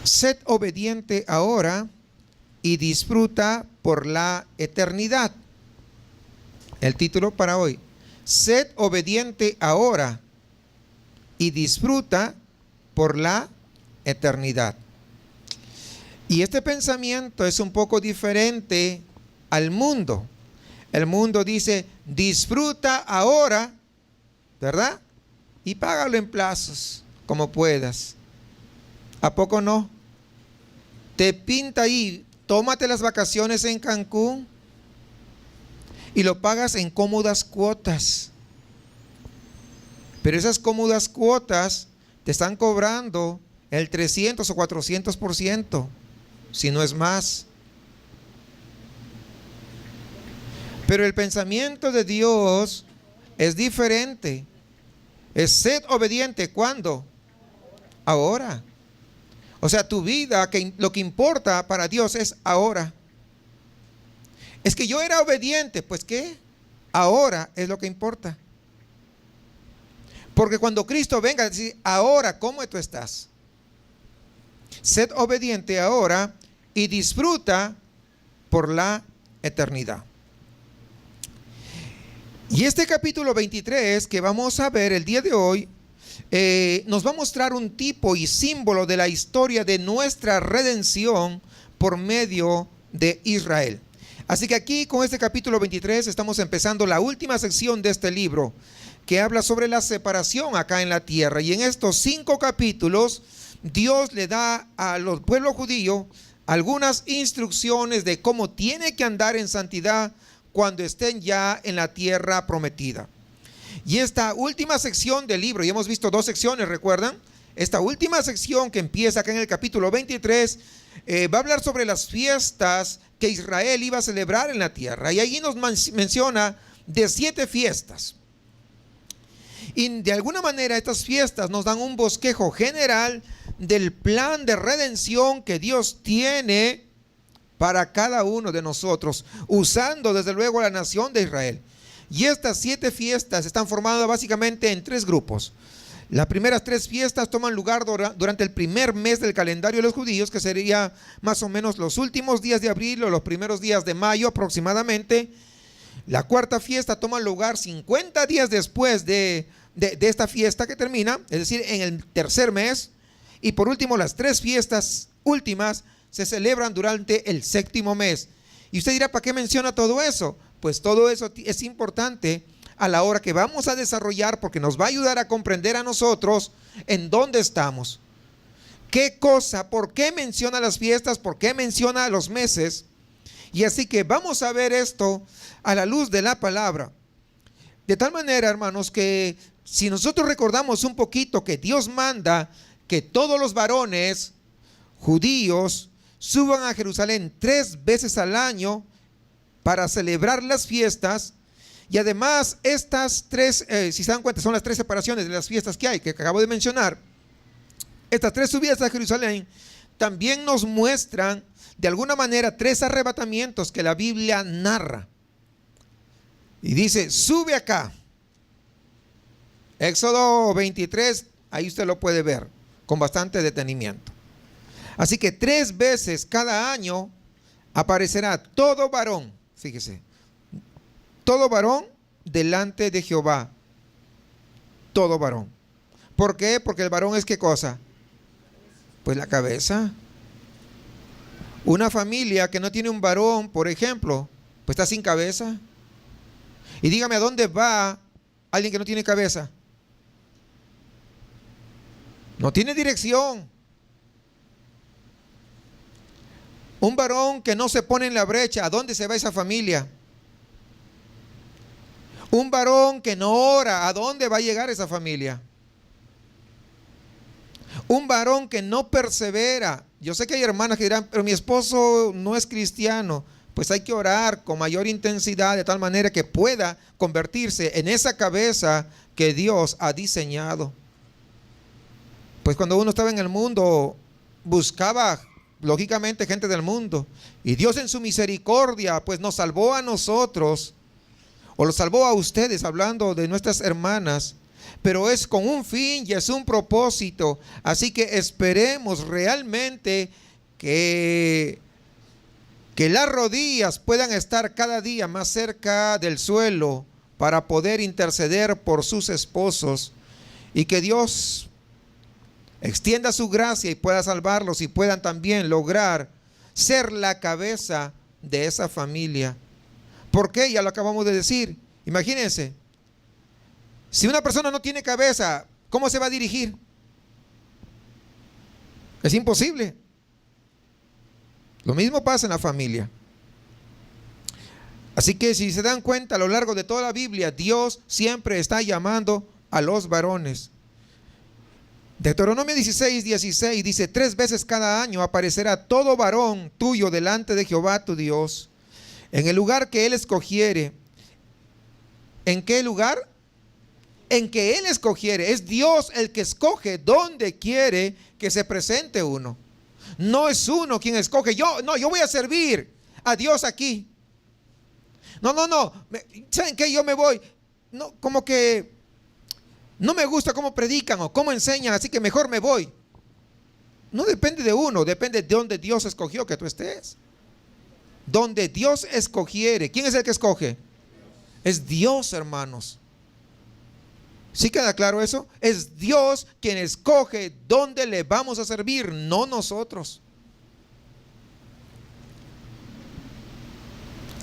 Sed obediente ahora y disfruta por la eternidad. El título para hoy: sed obediente ahora y disfruta por la eternidad. Y este pensamiento es un poco diferente al mundo. El mundo dice: disfruta ahora, ¿verdad? Y págalo en plazos, como puedas. ¿A poco no? Te pinta ahí, tómate las vacaciones en Cancún y lo pagas en cómodas cuotas. Pero esas cómodas cuotas te están cobrando el 300 o 400%, si no es más. Pero el pensamiento de Dios es diferente. Es sed obediente, ¿cuándo? Ahora. O sea, tu vida, lo que importa para Dios es ahora. Es que yo era obediente, pues ¿qué? Ahora es lo que importa. Porque cuando Cristo venga a decir: ahora, ¿cómo tú estás? Sed obediente ahora y disfruta por la eternidad. Y este capítulo 23 que vamos a ver el día de hoy nos va a mostrar un tipo y símbolo de la historia de nuestra redención por medio de Israel. Así que aquí con este capítulo 23 estamos empezando la última sección de este libro, que habla sobre la separación acá en la tierra. Y en estos 5 capítulos Dios le da a los pueblos judíos algunas instrucciones de cómo tiene que andar en santidad cuando estén ya en la tierra prometida. Y esta última sección del libro, y hemos visto 2 secciones, ¿recuerdan? Esta última sección que empieza acá en el capítulo 23 va a hablar sobre las fiestas que Israel iba a celebrar en la tierra. Y allí nos menciona de 7 fiestas. Y de alguna manera estas fiestas nos dan un bosquejo general del plan de redención que Dios tiene para cada uno de nosotros, usando desde luego la nación de Israel. Y estas 7 fiestas están formadas básicamente en 3 grupos. Las primeras 3 fiestas toman lugar durante el primer mes del calendario de los judíos, que sería más o menos los últimos días de abril o los primeros días de mayo aproximadamente. La cuarta fiesta toma lugar 50 días después de esta fiesta que termina, es decir, en el tercer mes. Y por último, las 3 fiestas últimas se celebran durante el 7º mes. Y usted dirá: ¿para qué menciona todo eso? Pues todo eso es importante a la hora que vamos a desarrollar, porque nos va a ayudar a comprender a nosotros en dónde estamos. ¿Qué cosa? ¿Por qué menciona las fiestas? ¿Por qué menciona los meses? Y así que vamos a ver esto a la luz de la palabra. De tal manera, hermanos, que si nosotros recordamos un poquito que Dios manda que todos los varones judíos suban a Jerusalén 3 veces al año para celebrar las fiestas. Y además estas 3, si se dan cuenta, son las 3 separaciones de las fiestas que hay, que acabo de mencionar. Estas 3 subidas a Jerusalén también nos muestran de alguna manera 3 arrebatamientos que la Biblia narra. Y dice: sube acá. Éxodo 23, ahí usted lo puede ver con bastante detenimiento. Así que 3 veces cada año aparecerá todo varón, fíjese, todo varón delante de Jehová. Todo varón. ¿Por qué? Porque el varón es ¿qué cosa? Pues la cabeza. Una familia que no tiene un varón, por ejemplo, pues está sin cabeza. Y dígame, ¿a dónde va alguien que no tiene cabeza? No tiene dirección. Un varón que no se pone en la brecha, ¿a dónde se va esa familia? Un varón que no ora, ¿a dónde va a llegar esa familia? Un varón que no persevera. Yo sé que hay hermanas que dirán: pero mi esposo no es cristiano. Pues hay que orar con mayor intensidad, de tal manera que pueda convertirse en esa cabeza que Dios ha diseñado. Pues cuando uno estaba en el mundo, buscaba lógicamente gente del mundo, y Dios en su misericordia pues nos salvó a nosotros, o los salvó a ustedes, hablando de nuestras hermanas, pero es con un fin y es un propósito. Así que esperemos realmente que las rodillas puedan estar cada día más cerca del suelo para poder interceder por sus esposos, y que Dios extienda su gracia y pueda salvarlos y puedan también lograr ser la cabeza de esa familia. ¿Por qué? Ya lo acabamos de decir. Imagínense, si una persona no tiene cabeza, ¿cómo se va a dirigir? Es imposible. Lo mismo pasa en la familia. Así que si se dan cuenta, a lo largo de toda la Biblia, Dios siempre está llamando a los varones. Deuteronomio 16:16 dice: 3 veces cada año aparecerá todo varón tuyo delante de Jehová tu Dios, en el lugar que Él escogiere. ¿En qué lugar? En que Él escogiere. Es Dios el que escoge dónde quiere que se presente uno. No es uno quien escoge. Yo voy a servir a Dios aquí. No. ¿Saben qué? Yo me voy. No, como que no me gusta cómo predican o cómo enseñan, así que mejor me voy. No depende de uno, depende de donde Dios escogió que tú estés. Donde Dios escogiere. ¿Quién es el que escoge? Es Dios, hermanos. ¿Sí queda claro eso? Es Dios quien escoge dónde le vamos a servir, no nosotros.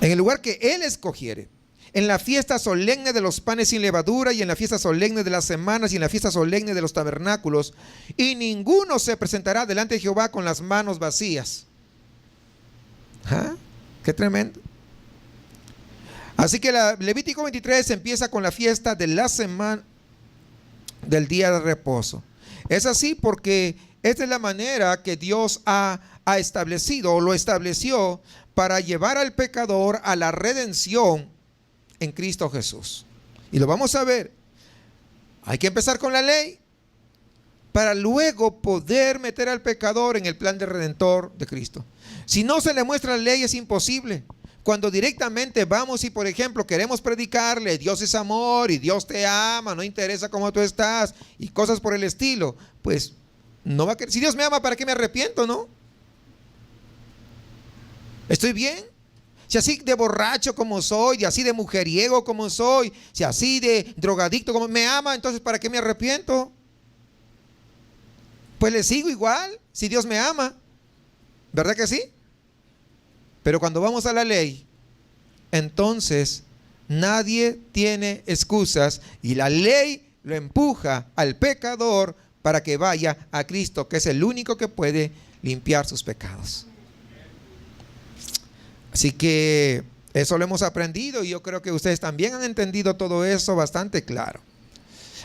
En el lugar que Él escogiere. En la fiesta solemne de los panes sin levadura, y en la fiesta solemne de las semanas, y en la fiesta solemne de los tabernáculos. Y ninguno se presentará delante de Jehová con las manos vacías. ¿Ah? Qué tremendo. Así que Levítico 23 empieza con la fiesta de la semana, del día de reposo. Es así porque esta es la manera que Dios ha establecido, o lo estableció, para llevar al pecador a la redención en Cristo Jesús. Y lo vamos a ver. Hay que empezar con la ley para luego poder meter al pecador en el plan de redentor de Cristo. Si no se le muestra la ley, es imposible. Cuando directamente vamos y, por ejemplo, queremos predicarle Dios es amor y Dios te ama, no interesa cómo tú estás y cosas por el estilo, pues no va a querer. Si Dios me ama, ¿para qué me arrepiento, no? ¿Estoy bien? Si así de borracho como soy, y así de mujeriego como soy, si así de drogadicto como me ama, entonces ¿para qué me arrepiento? Pues le sigo igual, si Dios me ama. ¿Verdad que sí? Pero cuando vamos a la ley, entonces nadie tiene excusas, y la ley lo empuja al pecador para que vaya a Cristo, que es el único que puede limpiar sus pecados. Así que eso lo hemos aprendido, y yo creo que ustedes también han entendido todo eso bastante claro.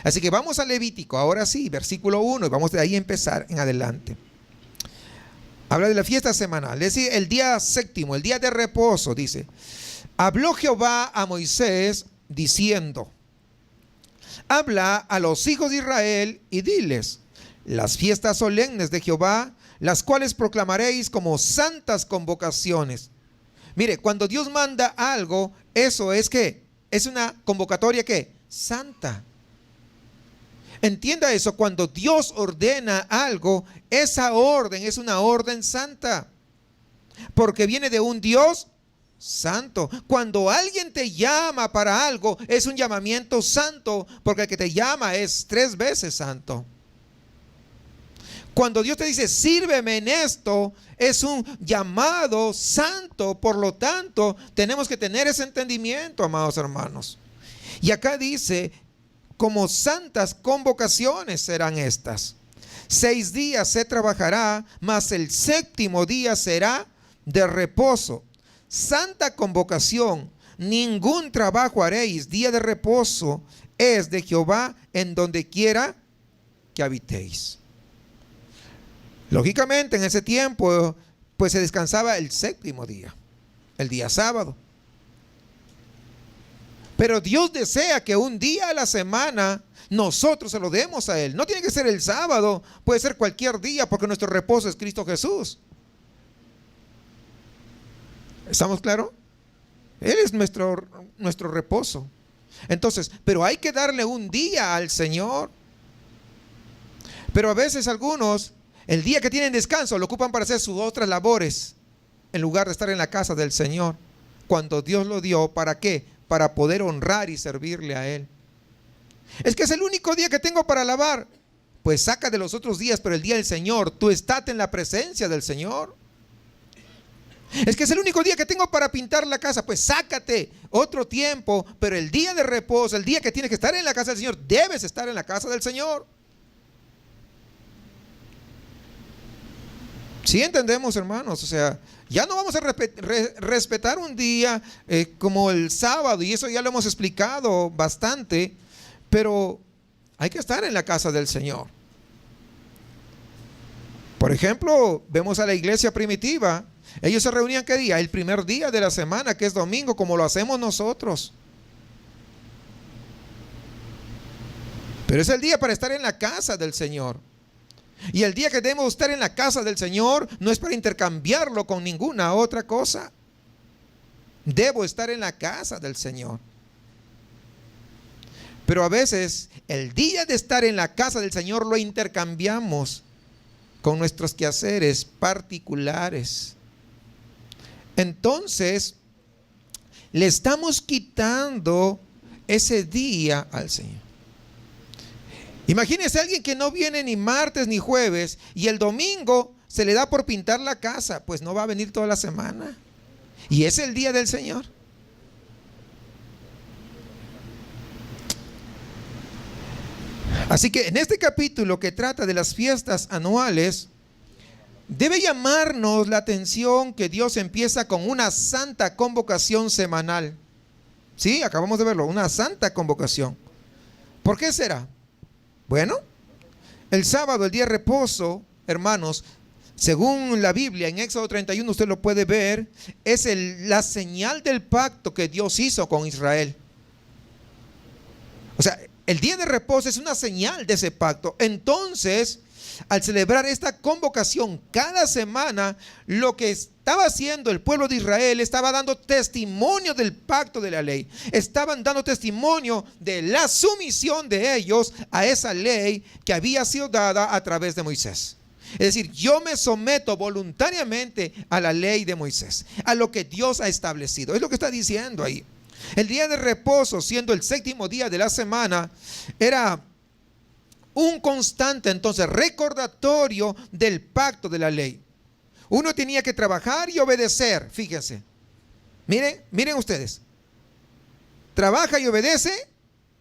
Así que vamos a Levítico, ahora sí, versículo 1, y vamos de ahí a empezar en adelante. Habla de la fiesta semanal, es decir, el día séptimo, el día de reposo, dice: habló Jehová a Moisés diciendo: habla a los hijos de Israel y diles: las fiestas solemnes de Jehová, las cuales proclamaréis como santas convocaciones. Mire, cuando Dios manda algo, eso es ¿qué? Es una convocatoria ¿qué? Santa. Entienda eso, cuando Dios ordena algo, esa orden es una orden santa, porque viene de un Dios santo. Cuando alguien te llama para algo, es un llamamiento santo, porque el que te llama es 3 veces santo. Cuando Dios te dice sírveme en esto, es un llamado santo. Por lo tanto, tenemos que tener ese entendimiento, amados hermanos. Y acá dice: como santas convocaciones serán estas. 6 días se trabajará, mas el séptimo día será de reposo. Santa convocación, ningún trabajo haréis. Día de reposo es de Jehová en donde quiera que habitéis. Lógicamente, en ese tiempo, pues se descansaba el séptimo día, el día sábado. Pero Dios desea que un día a la semana nosotros se lo demos a Él. No tiene que ser el sábado, puede ser cualquier día, porque nuestro reposo es Cristo Jesús. ¿Estamos claros? Él es nuestro reposo. Entonces, pero hay que darle un día al Señor. Pero a veces algunos, el día que tienen descanso, lo ocupan para hacer sus otras labores, en lugar de estar en la casa del Señor, cuando Dios lo dio. ¿Para qué? Para poder honrar y servirle a Él. Es que es el único día que tengo para alabar. Pues saca de los otros días, pero el día del Señor, tú estate en la presencia del Señor. Es que es el único día que tengo para pintar la casa. Pues sácate otro tiempo, pero el día de reposo, el día que tienes que estar en la casa del Señor, debes estar en la casa del Señor. Sí entendemos, hermanos, o sea, ya no vamos a respetar un día como el sábado, y eso ya lo hemos explicado bastante, pero hay que estar en la casa del Señor. Por ejemplo, vemos a la iglesia primitiva. Ellos se reunían ¿qué día? El primer día de la semana, que es domingo, como lo hacemos nosotros. Pero es el día para estar en la casa del Señor. Y el día que debemos estar en la casa del Señor no es para intercambiarlo con ninguna otra cosa. Debo estar en la casa del Señor. Pero a veces el día de estar en la casa del Señor lo intercambiamos con nuestros quehaceres particulares. Entonces, le estamos quitando ese día al Señor. Imagínese a alguien que no viene ni martes ni jueves y el domingo se le da por pintar la casa, pues no va a venir toda la semana. Y es el día del Señor. Así que en este capítulo que trata de las fiestas anuales, debe llamarnos la atención que Dios empieza con una santa convocación semanal. Sí, acabamos de verlo, una santa convocación. ¿Por qué será? Bueno, el sábado, el día de reposo, hermanos, según la Biblia, en Éxodo 31 usted lo puede ver, es la señal del pacto que Dios hizo con Israel. O sea, el día de reposo es una señal de ese pacto. Entonces, al celebrar esta convocación cada semana, lo que estaba haciendo el pueblo de Israel, estaba dando testimonio del pacto de la ley. Estaban dando testimonio de la sumisión de ellos a esa ley que había sido dada a través de Moisés. Es decir, yo me someto voluntariamente a la ley de Moisés, a lo que Dios ha establecido. Es lo que está diciendo ahí. El día de reposo, siendo el séptimo día de la semana, era un constante entonces recordatorio del pacto de la ley. Uno tenía que trabajar y obedecer. Fíjense, miren ustedes, trabaja y obedece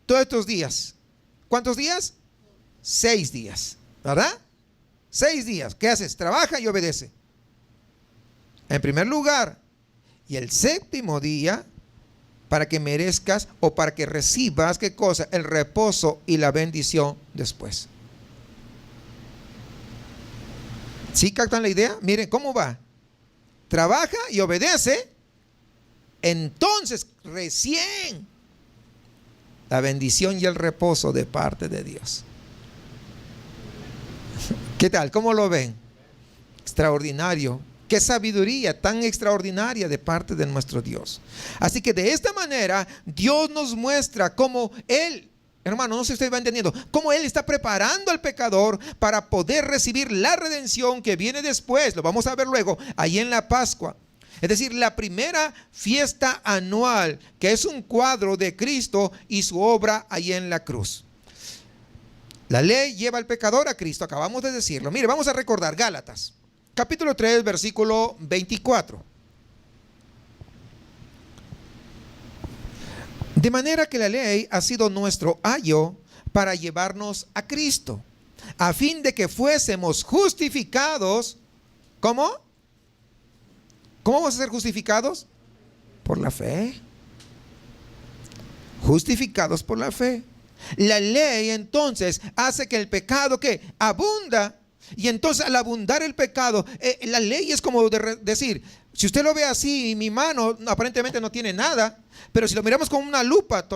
todos estos días. ¿Cuántos días? 6 días, ¿verdad? 6 días. ¿Qué haces? Trabaja y obedece, en primer lugar. Y el séptimo día, para que merezcas o para que recibas, ¿qué cosa? El reposo y la bendición después. ¿Sí captan la idea? Miren cómo va. Trabaja y obedece, entonces recién la bendición y el reposo de parte de Dios. ¿Qué tal? ¿Cómo lo ven? Extraordinario. Qué sabiduría tan extraordinaria de parte de nuestro Dios. Así que de esta manera Dios nos muestra cómo Él, hermano, no sé si usted va entendiendo, cómo Él está preparando al pecador para poder recibir la redención que viene después. Lo vamos a ver luego, ahí en la Pascua. Es decir, la primera fiesta anual, que es un cuadro de Cristo y su obra ahí en la cruz. La ley lleva al pecador a Cristo, acabamos de decirlo. Mire, vamos a recordar Gálatas. Capítulo 3, versículo 24. De manera que la ley ha sido nuestro ayo para llevarnos a Cristo, a fin de que fuésemos justificados. ¿Cómo? ¿Cómo vamos a ser justificados? Por la fe. Justificados por la fe. La ley entonces hace que el pecado que abunda. Y entonces al abundar el pecado, la ley es como decir, si usted lo ve así, mi mano aparentemente no tiene nada, pero si lo miramos con una lupa,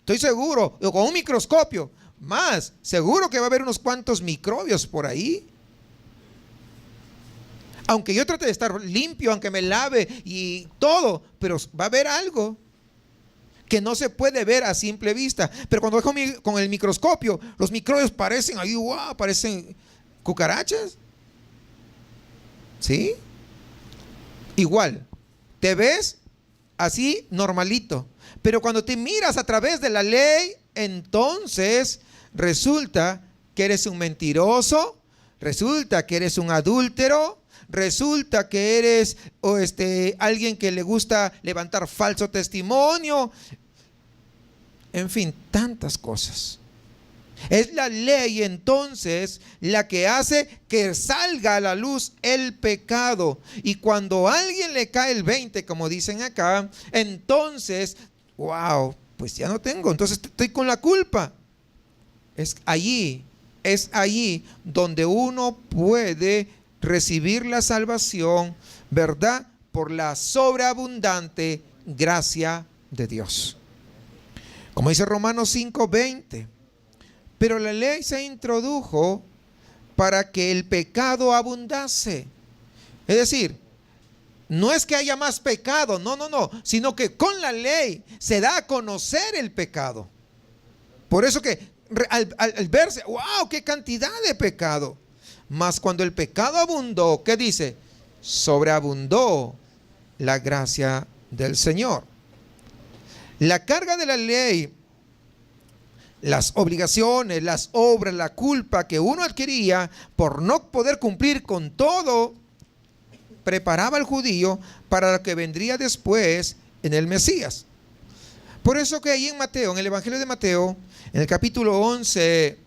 estoy seguro, o con un microscopio, más seguro que va a haber unos cuantos microbios por ahí. Aunque yo trate de estar limpio, aunque me lave y todo, pero va a haber algo. que no se puede ver a simple vista. Pero cuando con el microscopio, los microbios parecen ahí, wow, parecen cucarachas. ¿Sí? Igual, te ves así normalito. Pero cuando te miras a través de la ley, entonces resulta que eres un mentiroso, resulta que eres un adúltero, resulta que eres alguien que le gusta levantar falso testimonio. En fin, tantas cosas. Es la ley entonces la que hace que salga a la luz el pecado. Y cuando a alguien le cae el 20, como dicen acá, entonces, wow, pues ya no tengo, entonces estoy con la culpa. Es allí donde uno puede recibir la salvación, ¿verdad? Por la sobreabundante gracia de Dios. Como dice Romanos 5:20, pero la ley se introdujo para que el pecado abundase. Es decir, no es que haya más pecado, no, sino que con la ley se da a conocer el pecado. Por eso que al verse, wow, qué cantidad de pecado. Mas cuando el pecado abundó, ¿qué dice? Sobreabundó la gracia del Señor. La carga de la ley, las obligaciones, las obras, la culpa que uno adquiría por no poder cumplir con todo, preparaba al judío para lo que vendría después en el Mesías. Por eso que ahí en Mateo, en el Evangelio de Mateo, en el capítulo 11,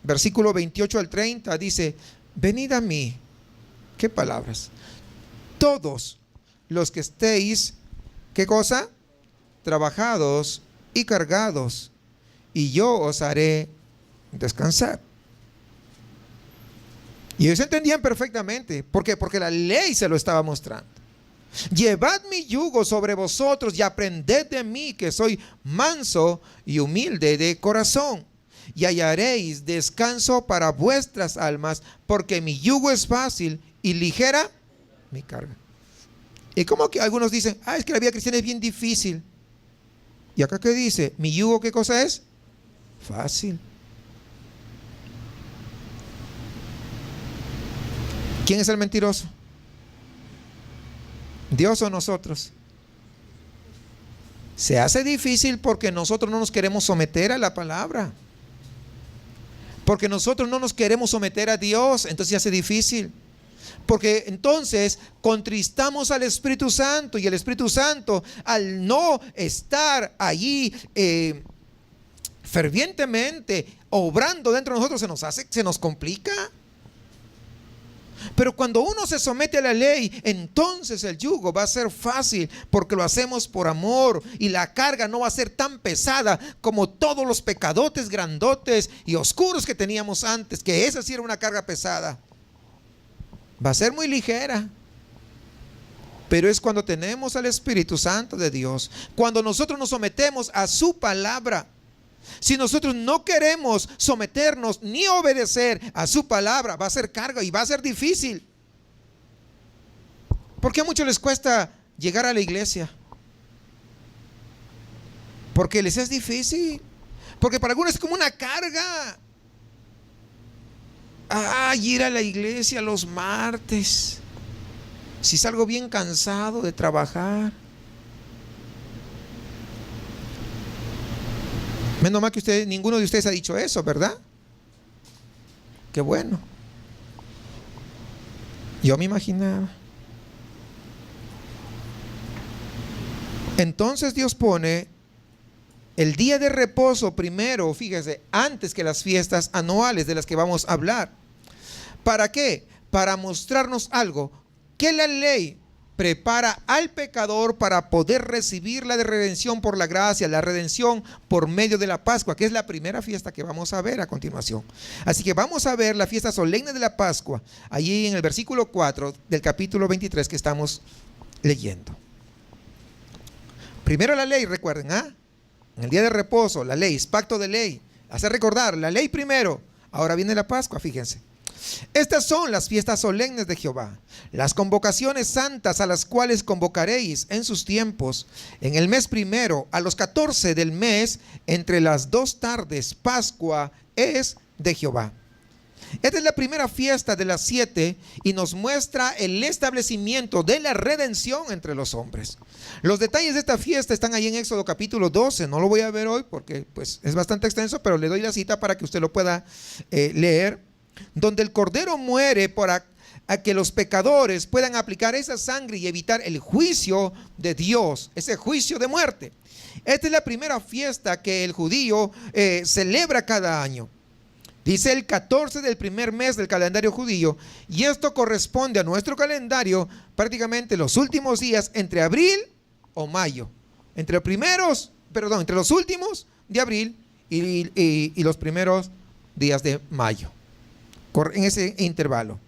versículo 28 al 30, dice: venid a mí. ¿Qué palabras? Todos los que estéis, ¿qué cosa? Trabajados y cargados, y yo os haré descansar. Y ellos entendían perfectamente. ¿Por qué? Porque la ley se lo estaba mostrando. Llevad mi yugo sobre vosotros y aprended de mí, que soy manso y humilde de corazón, y hallaréis descanso para vuestras almas, porque mi yugo es fácil y ligera mi carga. Y como que algunos dicen: es que la vida cristiana es bien difícil. Y acá ¿qué dice? Mi yugo, ¿qué cosa es? Fácil. ¿Quién es el mentiroso? ¿Dios o nosotros? Se hace difícil porque nosotros no nos queremos someter a la palabra. Porque nosotros no nos queremos someter a Dios, entonces se hace difícil. Porque entonces contristamos al Espíritu Santo, y el Espíritu Santo, al no estar allí fervientemente obrando dentro de nosotros, se nos complica. Pero cuando uno se somete a la ley, entonces el yugo va a ser fácil, porque lo hacemos por amor, y la carga no va a ser tan pesada como todos los pecadotes grandotes y oscuros que teníamos antes, que esa sí era una carga pesada. Va a ser muy ligera. Pero es cuando tenemos al Espíritu Santo de Dios, cuando nosotros nos sometemos a su palabra. Si nosotros no queremos someternos ni obedecer a su palabra, va a ser carga y va a ser difícil. ¿Por qué a muchos les cuesta llegar a la iglesia? Porque les es difícil. Porque para algunos es como una carga. Ir a la iglesia los martes, si salgo bien cansado de trabajar. Menos mal que ninguno de ustedes ha dicho eso, ¿verdad? Qué bueno. Yo me imaginaba. Entonces Dios pone el día de reposo primero, fíjese, antes que las fiestas anuales de las que vamos a hablar. ¿Para qué? Para mostrarnos algo, que la ley prepara al pecador para poder recibir la redención por la gracia, la redención por medio de la Pascua, que es la primera fiesta que vamos a ver a continuación. Así que vamos a ver la fiesta solemne de la Pascua, allí en el versículo 4 del capítulo 23 que estamos leyendo. Primero la ley, recuerden, en el día de reposo, la ley, es pacto de ley, hace recordar, la ley primero, ahora viene la Pascua, fíjense. Estas son las fiestas solemnes de Jehová, las convocaciones santas a las cuales convocaréis en sus tiempos, en el mes primero, a los 14 del mes, entre las 2 tardes, Pascua es de Jehová. Esta es la primera fiesta de las 7 y nos muestra el establecimiento de la redención entre los hombres. Los detalles de esta fiesta están ahí en Éxodo capítulo 12. No lo voy a ver hoy porque pues, es bastante extenso, pero le doy la cita para que usted lo pueda leer. Donde el cordero muere para que los pecadores puedan aplicar esa sangre y evitar el juicio de Dios, ese juicio de muerte. Esta es la primera fiesta que el judío celebra cada año. Dice el 14 del primer mes del calendario judío, y esto corresponde a nuestro calendario prácticamente los últimos días entre abril o mayo. Entre los últimos de abril y los primeros días de mayo. En ese intervalo.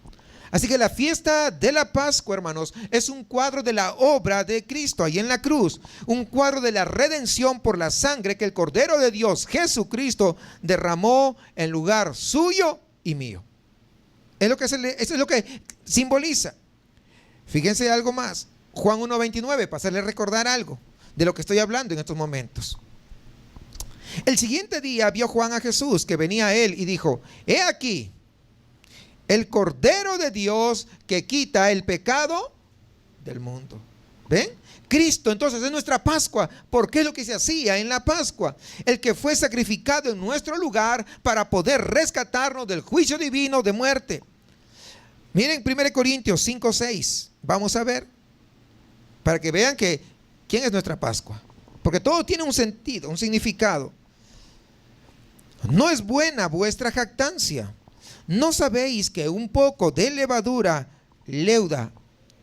Así que la fiesta de la Pascua, hermanos, es un cuadro de la obra de Cristo ahí en la cruz, un cuadro de la redención por la sangre que el Cordero de Dios, Jesucristo, derramó en lugar suyo y mío. Eso es lo que simboliza. Fíjense algo más. Juan 1:29, para hacerle recordar algo de lo que estoy hablando en estos momentos. El siguiente día vio Juan a Jesús que venía a él y dijo: he aquí el Cordero de Dios que quita el pecado del mundo. ¿Ven? Cristo entonces es nuestra Pascua, porque es lo que se hacía en la Pascua. El que fue sacrificado en nuestro lugar para poder rescatarnos del juicio divino de muerte. Miren 1 Corintios 5:6. Vamos a ver, para que vean que quién es nuestra Pascua. Porque todo tiene un sentido, un significado. No es buena vuestra jactancia. ¿No sabéis que un poco de levadura leuda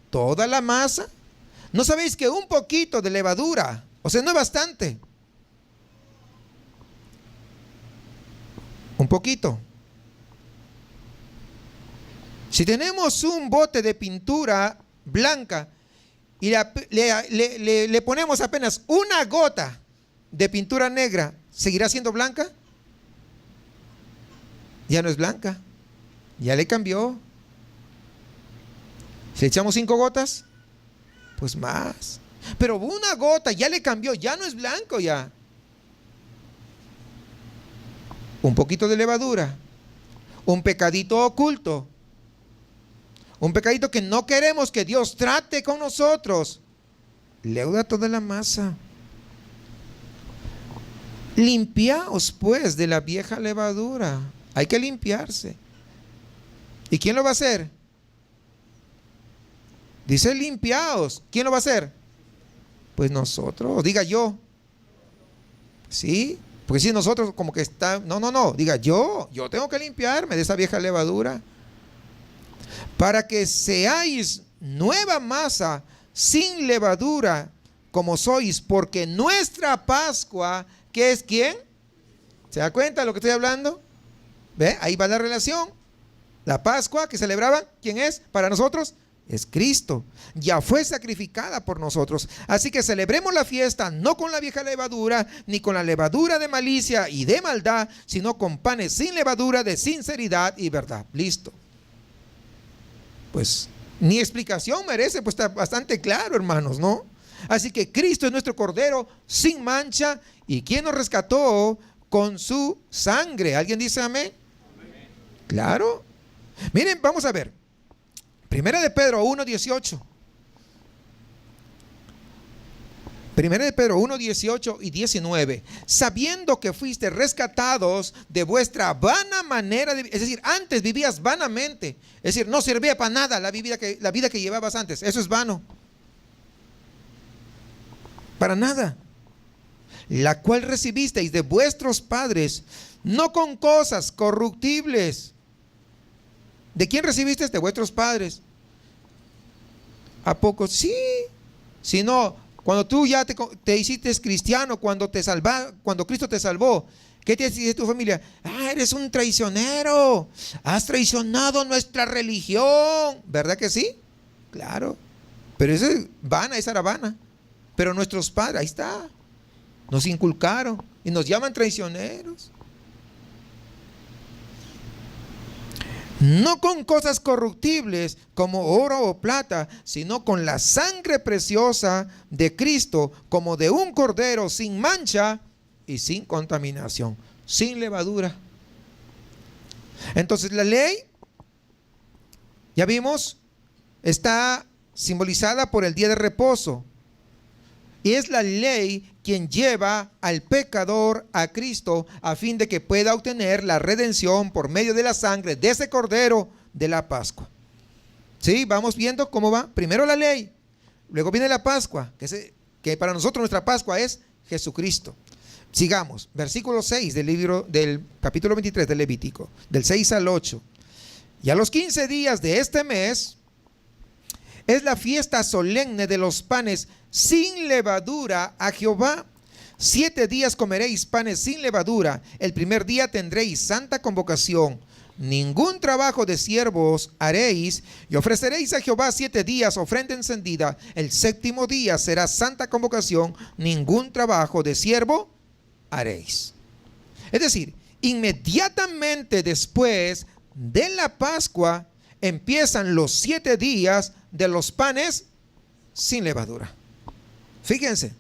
toda la masa? ¿No sabéis que un poquito de levadura, o sea, no es bastante? Un poquito. Si tenemos un bote de pintura blanca y le ponemos apenas una gota de pintura negra, ¿seguirá siendo blanca? Ya no es blanca. Ya le cambió. Si echamos 5 gotas, pues más. Pero una gota ya le cambió, ya no es blanco ya. Un poquito de levadura, un pecadito oculto, un pecadito que no queremos que Dios trate con nosotros, leuda toda la masa. Limpiaos pues de la vieja levadura. Hay que limpiarse. ¿Y quién lo va a hacer? Dice limpiaos. ¿Quién lo va a hacer? Pues nosotros. Diga yo. ¿Sí? Porque si nosotros como que está... No. Diga yo tengo que limpiarme de esa vieja levadura. Para que seáis nueva masa sin levadura como sois. Porque nuestra Pascua, ¿qué es quién? ¿Se da cuenta de lo que estoy hablando? ¿Ve? Ahí va la relación. La Pascua que celebraban, ¿quién es? Para nosotros es Cristo. Ya fue sacrificada por nosotros. Así que celebremos la fiesta no con la vieja levadura, ni con la levadura de malicia y de maldad, sino con panes sin levadura de sinceridad y verdad. Listo. Pues ni explicación merece, pues está bastante claro, hermanos, ¿no? Así que Cristo es nuestro Cordero sin mancha. ¿Y quién nos rescató? Con su sangre. ¿Alguien dice amén? Amén. Claro. Miren, vamos a ver. Primera de Pedro 1:18. Primera de Pedro 1:18 y 19. Sabiendo que fuiste rescatados de vuestra vana manera de, es decir, antes vivías vanamente. Es decir, no servía para nada la vida que llevabas antes. Eso es vano. Para nada. La cual recibisteis de vuestros padres, no con cosas corruptibles. ¿De quién recibiste? De vuestros padres. ¿A poco? Sí. Si no, cuando tú ya te hiciste cristiano, cuando Cristo te salvó, ¿qué te dice tu familia? Ah, eres un traicionero. Has traicionado nuestra religión. ¿Verdad que sí? Claro. Pero eso es vana, esa era vana. Pero nuestros padres, ahí está. Nos inculcaron y nos llaman traicioneros. no con cosas corruptibles como oro o plata, sino con la sangre preciosa de Cristo, como de un cordero sin mancha y sin contaminación, sin levadura. Entonces la ley, ya vimos, está simbolizada por el día de reposo. Y es la ley quien lleva al pecador a Cristo a fin de que pueda obtener la redención por medio de la sangre de ese cordero de la Pascua. ¿Sí? Vamos viendo cómo va. Primero la ley, luego viene la Pascua, que para nosotros nuestra Pascua es Jesucristo. Sigamos, versículo 6 del capítulo 23 del Levítico, del 6 al 8. Y a los 15 días de este mes es la fiesta solemne de los panes sin levadura a Jehová. 7 días comeréis panes sin levadura. El primer día tendréis santa convocación. Ningún trabajo de siervos haréis, y ofreceréis a Jehová 7 días ofrenda encendida. El séptimo día será santa convocación. Ningún trabajo de siervo haréis. Es decir, inmediatamente después de la Pascua empiezan los 7 días de los panes sin levadura. Fíjense,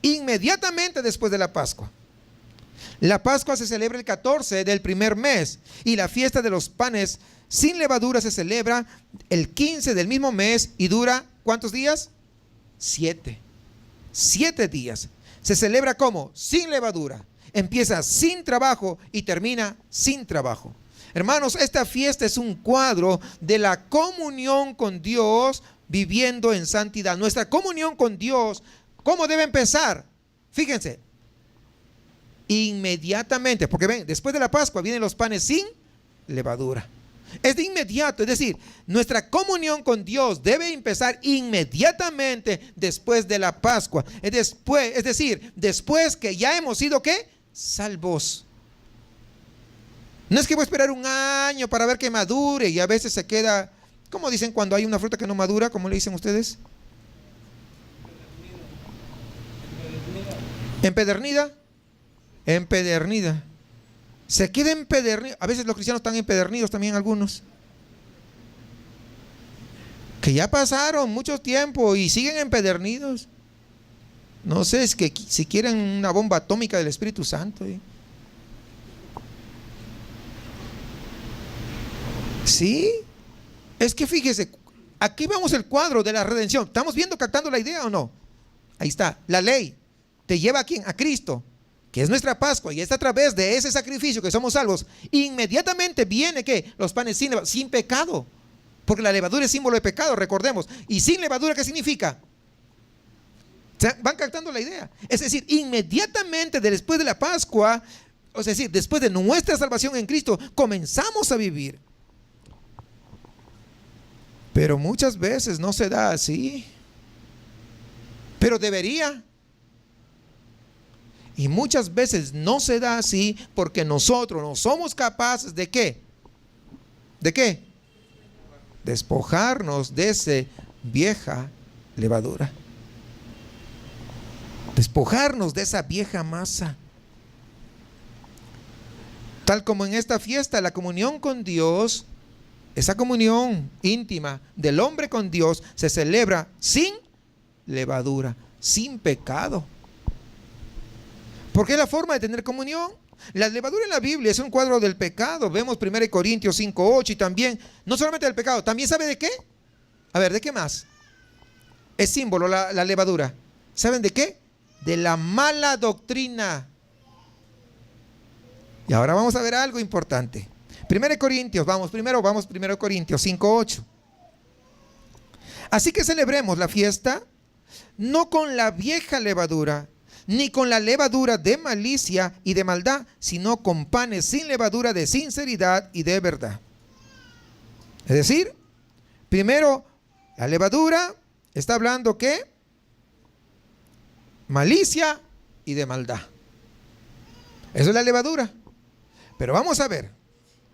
inmediatamente después de la Pascua. La Pascua se celebra el 14 del primer mes y la fiesta de los panes sin levadura se celebra el 15 del mismo mes y dura ¿cuántos días? 7. 7 días. Se celebra como sin levadura. Empieza sin trabajo y termina sin trabajo. Hermanos, esta fiesta es un cuadro de la comunión con Dios viviendo en santidad. Nuestra comunión con Dios, ¿cómo debe empezar? Fíjense, inmediatamente, porque ven, después de la Pascua vienen los panes sin levadura. Es de inmediato, es decir, nuestra comunión con Dios debe empezar inmediatamente después de la Pascua. Es decir, después que ya hemos sido ¿qué? Salvos. No es que voy a esperar un año para ver que madure y a veces se queda, ¿cómo dicen cuando hay una fruta que no madura? ¿Cómo le dicen ustedes? ¿Empedernida? Empedernida. Se queda empedernida. A veces los cristianos están empedernidos también algunos. Que ya pasaron mucho tiempo y siguen empedernidos. No sé, es que si quieren una bomba atómica del Espíritu Santo. Sí, es que fíjese, aquí vemos el cuadro de la redención. ¿Estamos viendo, captando la idea o no? Ahí está, la ley te lleva a ¿quién? A Cristo, que es nuestra Pascua, y es a través de ese sacrificio que somos salvos. Inmediatamente viene ¿qué? Los panes sin pecado, porque la levadura es símbolo de pecado, recordemos. ¿Y sin levadura qué significa? ¿Van captando la idea? Es decir, inmediatamente después de la Pascua, es decir, después de nuestra salvación en Cristo, comenzamos a vivir. Pero muchas veces no se da así. Pero debería. Y muchas veces no se da así porque nosotros no somos capaces de ¿qué? ¿De qué? Despojarnos de esa vieja levadura. Despojarnos de esa vieja masa. Tal como en esta fiesta, la comunión con Dios, esa comunión íntima del hombre con Dios se celebra sin levadura, sin pecado. Porque es la forma de tener comunión. La levadura en la Biblia es un cuadro del pecado. Vemos 1 Corintios 5:8 y también, no solamente del pecado, también ¿sabe de qué? A ver, ¿de qué más? Es símbolo la levadura. ¿Saben de qué? De la mala doctrina. Y ahora vamos a ver algo importante. 1 Corintios, vamos 1 Corintios 5:8. Así que celebremos la fiesta no con la vieja levadura, ni con la levadura de malicia y de maldad, sino con panes sin levadura de sinceridad y de verdad. Es decir, primero, la levadura está hablando ¿qué? Malicia y de maldad. Eso es la levadura. Pero vamos a ver.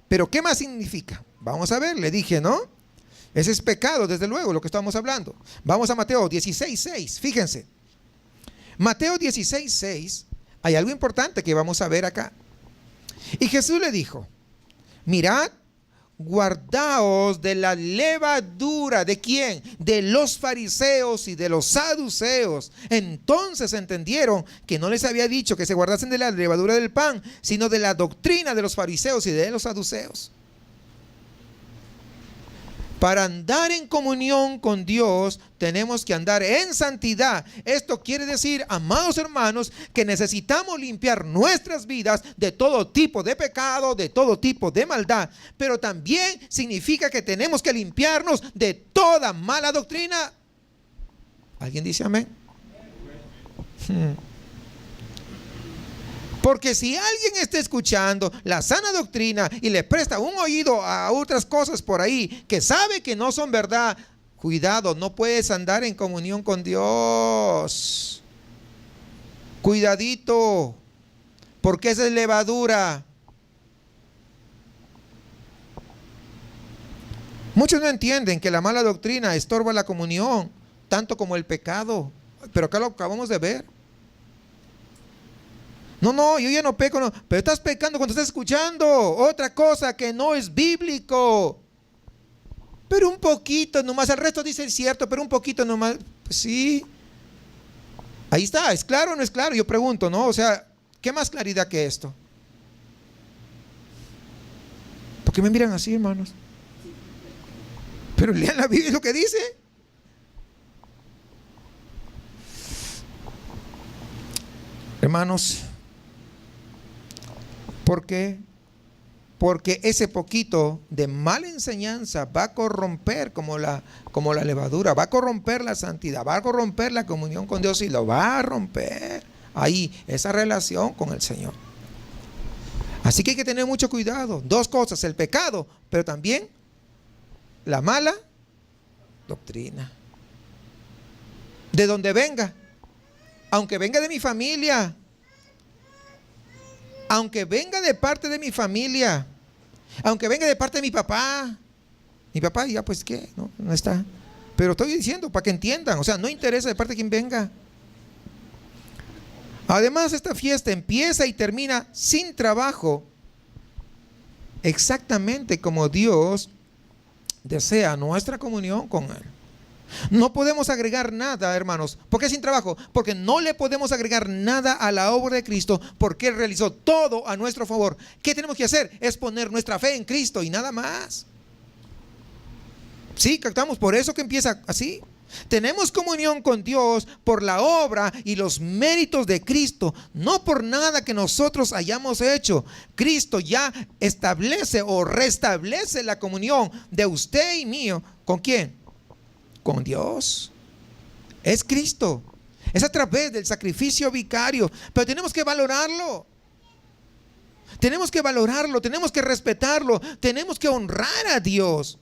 ¿Pero qué más significa? Vamos a ver, le dije, ¿no? Ese es pecado, desde luego, lo que estamos hablando. Vamos a Mateo 16:6, fíjense. Mateo 16:6, hay algo importante que vamos a ver acá. Y Jesús le dijo, mirad guardaos de la levadura. ¿De quién? De los fariseos y de los saduceos. Entonces entendieron que no les había dicho que se guardasen de la levadura del pan, sino de la doctrina de los fariseos y de los saduceos. Para andar en comunión con Dios, tenemos que andar en santidad. Esto quiere decir, amados hermanos, que necesitamos limpiar nuestras vidas de todo tipo de pecado, de todo tipo de maldad. Pero también significa que tenemos que limpiarnos de toda mala doctrina. ¿Alguien dice amén? Porque si alguien está escuchando la sana doctrina y le presta un oído a otras cosas por ahí que sabe que no son verdad, cuidado, no puedes andar en comunión con Dios. Cuidadito, porque esa es levadura. Muchos no entienden que la mala doctrina estorba la comunión, tanto como el pecado. Pero acá lo acabamos de ver. No, yo ya no peco, no. Pero estás pecando cuando estás escuchando otra cosa que no es bíblico. Pero un poquito nomás, el resto dice es cierto, pero un poquito nomás. Pues sí. Ahí está, ¿es claro o no es claro? Yo pregunto, ¿no? O sea, ¿qué más claridad que esto? ¿Por qué me miran así, hermanos? Pero lean la Biblia, es lo que dice. Hermanos, ¿por qué? Porque ese poquito de mala enseñanza va a corromper como la levadura, va a corromper la santidad, va a corromper la comunión con Dios y lo va a romper ahí, esa relación con el Señor. Así que hay que tener mucho cuidado. Dos cosas, el pecado, pero también la mala doctrina. De donde venga, aunque venga de mi familia, aunque venga de parte de mi familia, aunque venga de parte de mi papá ya pues qué, no está. Pero estoy diciendo para que entiendan, o sea, no interesa de parte de quien venga. Además, esta fiesta empieza y termina sin trabajo, exactamente como Dios desea nuestra comunión con Él. No podemos agregar nada, hermanos. ¿Por qué sin trabajo? Porque no le podemos agregar nada a la obra de Cristo, porque Él realizó todo a nuestro favor. ¿Qué tenemos que hacer? Es poner nuestra fe en Cristo y nada más. Sí, captamos, por eso que empieza así. Tenemos comunión con Dios por la obra y los méritos de Cristo, no por nada que nosotros hayamos hecho. Cristo ya establece o restablece la comunión de usted y mío. ¿Con quién? Con Dios. Es Cristo. Es a través del sacrificio vicario. Pero tenemos que valorarlo. Tenemos que valorarlo, tenemos que respetarlo, tenemos que honrar a Dios.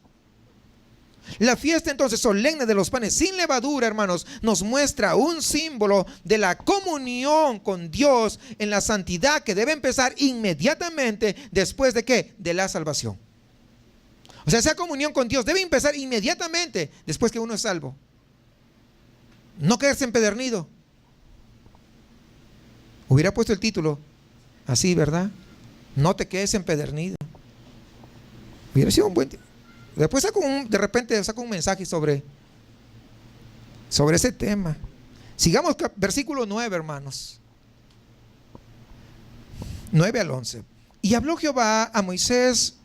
La fiesta entonces solemne de los panes sin levadura, hermanos, nos muestra un símbolo de la comunión con Dios en la santidad que debe empezar inmediatamente después de ¿qué? De la salvación. O sea, esa comunión con Dios debe empezar inmediatamente después que uno es salvo. No quedarse empedernido. Hubiera puesto el título así, ¿verdad? No te quedes empedernido. Hubiera sido un buen título. Después de repente saco un mensaje sobre ese tema. Sigamos versículo 9, hermanos. 9 al 11. Y habló Jehová a Moisés.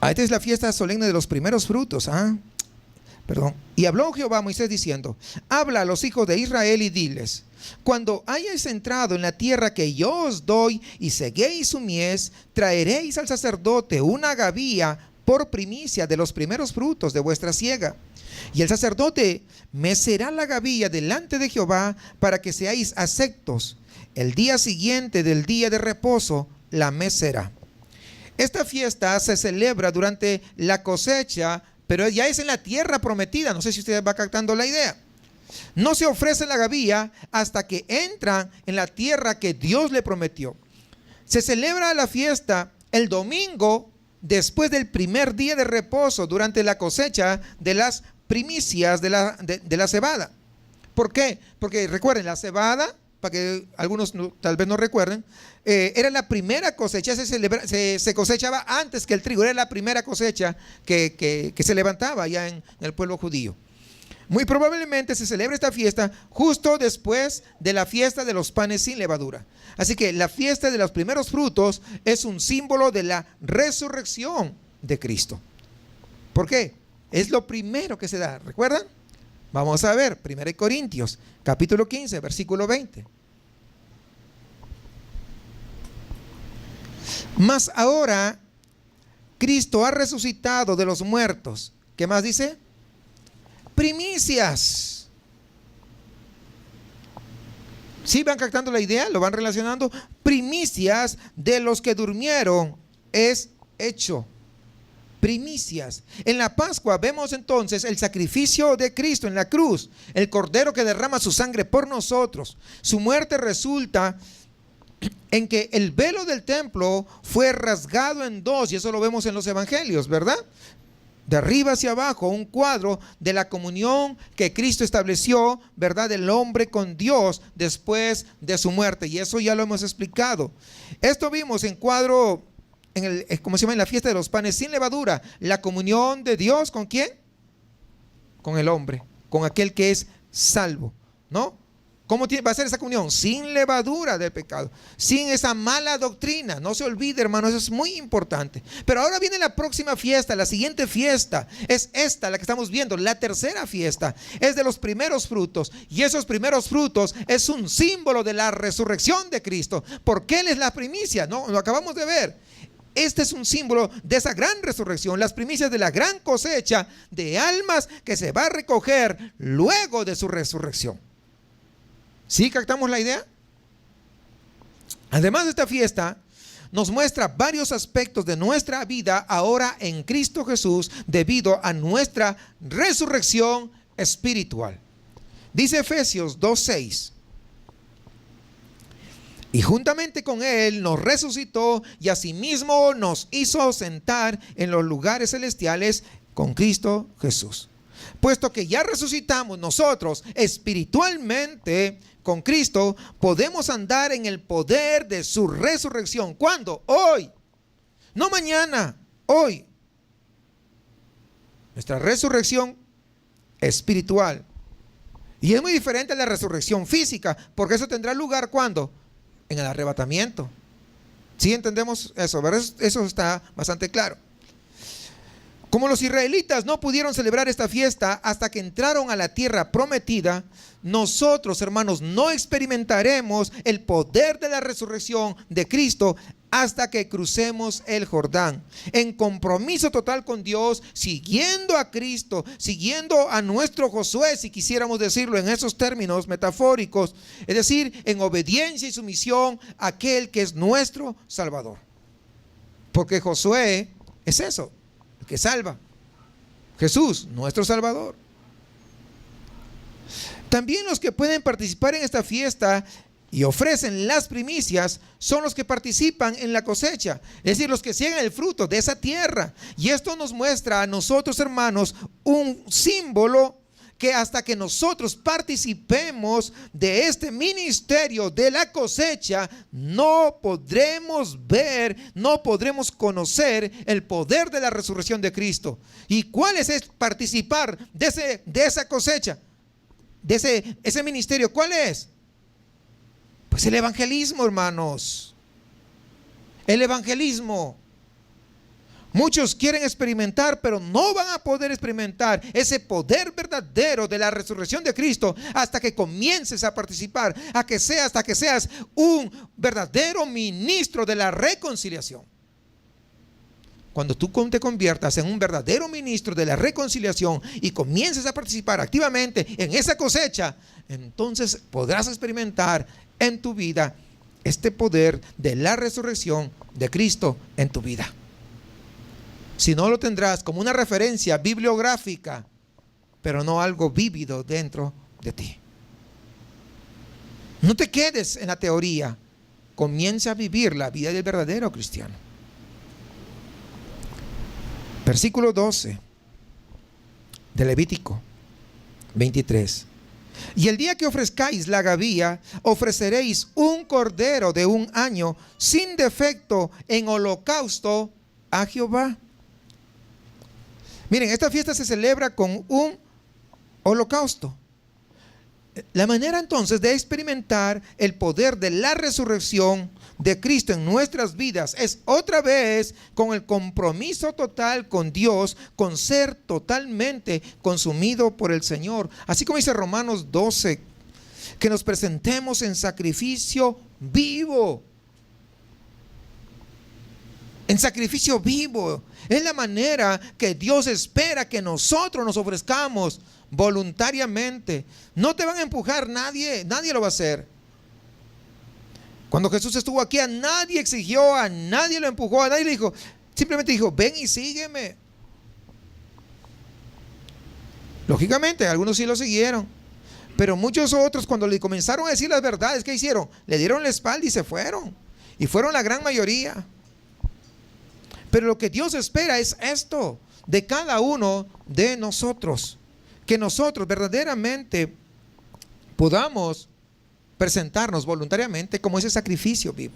Esta es la fiesta solemne de los primeros frutos. Y habló Jehová a Moisés diciendo: habla a los hijos de Israel y diles: cuando hayáis entrado en la tierra que yo os doy y seguéis su mies, traeréis al sacerdote una gavilla por primicia de los primeros frutos de vuestra siega. Y el sacerdote mecerá la gavilla delante de Jehová para que seáis aceptos. El día siguiente del día de reposo la mecerá. Esta fiesta se celebra durante la cosecha, pero ya es en la tierra prometida. No sé si usted va captando la idea. No se ofrece la gavilla hasta que entran en la tierra que Dios le prometió. Se celebra la fiesta el domingo después del primer día de reposo durante la cosecha de las primicias de la cebada. ¿Por qué? Porque recuerden, la cebada para que algunos tal vez no recuerden, era la primera cosecha, se cosechaba antes que el trigo, era la primera cosecha que se levantaba allá en el pueblo judío. Muy probablemente se celebra esta fiesta justo después de la fiesta de los panes sin levadura. Así que la fiesta de los primeros frutos es un símbolo de la resurrección de Cristo. ¿Por qué? Es lo primero que se da, ¿recuerdan? Vamos a ver, 1 Corintios, capítulo 15, versículo 20. Mas ahora Cristo ha resucitado de los muertos. ¿Qué más dice? Primicias. ¿Sí van captando la idea? ¿Lo van relacionando? Primicias de los que durmieron es hecho. Primicias. En la Pascua vemos entonces el sacrificio de Cristo en la cruz, el cordero que derrama su sangre por nosotros. Su muerte resulta en que el velo del templo fue rasgado en dos, y eso lo vemos en los evangelios, ¿verdad? De arriba hacia abajo, un cuadro de la comunión que Cristo estableció, ¿verdad?, del hombre con Dios después de su muerte, y eso ya lo hemos explicado. Esto vimos en cuadro, ¿cómo se llama? En la fiesta de los panes sin levadura, la comunión de Dios, ¿con quién? Con el hombre, con aquel que es salvo, ¿no? ¿Cómo va a ser esa comunión? Sin levadura del pecado, sin esa mala doctrina. No se olvide, hermanos, eso es muy importante. Pero ahora viene la próxima fiesta, la siguiente fiesta. Es esta, la que estamos viendo, la tercera fiesta. Es de los primeros frutos. Y esos primeros frutos es un símbolo de la resurrección de Cristo. Porque Él es la primicia, ¿no? Lo acabamos de ver. Este es un símbolo de esa gran resurrección, las primicias de la gran cosecha de almas que se va a recoger luego de su resurrección. ¿Sí captamos la idea? Además de esta fiesta, nos muestra varios aspectos de nuestra vida ahora en Cristo Jesús debido a nuestra resurrección espiritual. Dice Efesios 2:6. Y juntamente con Él nos resucitó y asimismo nos hizo sentar en los lugares celestiales con Cristo Jesús. Puesto que ya resucitamos nosotros espiritualmente con Cristo, podemos andar en el poder de su resurrección. ¿Cuándo? Hoy. No mañana, hoy. Nuestra resurrección espiritual. Y es muy diferente a la resurrección física, porque eso tendrá lugar ¿cuándo? En el arrebatamiento. ¿Sí entendemos eso? ¿Verdad? Eso está bastante claro. Como los israelitas no pudieron celebrar esta fiesta hasta que entraron a la tierra prometida, nosotros, hermanos, no experimentaremos el poder de la resurrección de Cristo hasta que crucemos el Jordán, en compromiso total con Dios, siguiendo a Cristo, siguiendo a nuestro Josué, si quisiéramos decirlo en esos términos metafóricos, es decir, en obediencia y sumisión a aquel que es nuestro Salvador. Porque Josué es eso, el que salva. Jesús, nuestro Salvador. También los que pueden participar en esta fiesta y ofrecen las primicias son los que participan en la cosecha, es decir, los que siguen el fruto de esa tierra. Y esto nos muestra a nosotros, hermanos, un símbolo que hasta que nosotros participemos de este ministerio de la cosecha, no podremos ver, no podremos conocer el poder de la resurrección de Cristo. ¿Y cuál es participar de esa cosecha? De ese ministerio, ¿cuál es? Pues el evangelismo, hermanos. El evangelismo. Muchos quieren experimentar, pero no van a poder experimentar ese poder verdadero de la resurrección de Cristo hasta que comiences a participar, hasta que seas un verdadero ministro de la reconciliación. Cuando tú te conviertas en un verdadero ministro de la reconciliación y comiences a participar activamente en esa cosecha, entonces podrás experimentar en tu vida este poder de la resurrección de Cristo en tu vida. Si no, lo tendrás como una referencia bibliográfica, pero no algo vívido dentro de ti. No te quedes en la teoría, comienza a vivir la vida del verdadero cristiano. Versículo 12 de Levítico 23. Y el día que ofrezcáis la gavilla, ofreceréis un cordero de 1 año sin defecto en holocausto a Jehová. Miren, esta fiesta se celebra con un holocausto. La manera entonces de experimentar el poder de la resurrección de Cristo en nuestras vidas es otra vez con el compromiso total con Dios, con ser totalmente consumido por el Señor. Así como dice Romanos 12, que nos presentemos en sacrificio vivo. En sacrificio vivo. Es la manera que Dios espera que nosotros nos ofrezcamos voluntariamente. No te van a empujar nadie lo va a hacer. Cuando Jesús estuvo aquí, a nadie exigió, a nadie lo empujó, a nadie le dijo, simplemente dijo, ven y sígueme. Lógicamente, algunos sí lo siguieron, pero muchos otros, cuando le comenzaron a decir las verdades, ¿qué hicieron? Le dieron la espalda y se fueron. Y fueron la gran mayoría. Pero lo que Dios espera es esto de cada uno de nosotros, que nosotros verdaderamente podamos presentarnos voluntariamente como ese sacrificio vivo.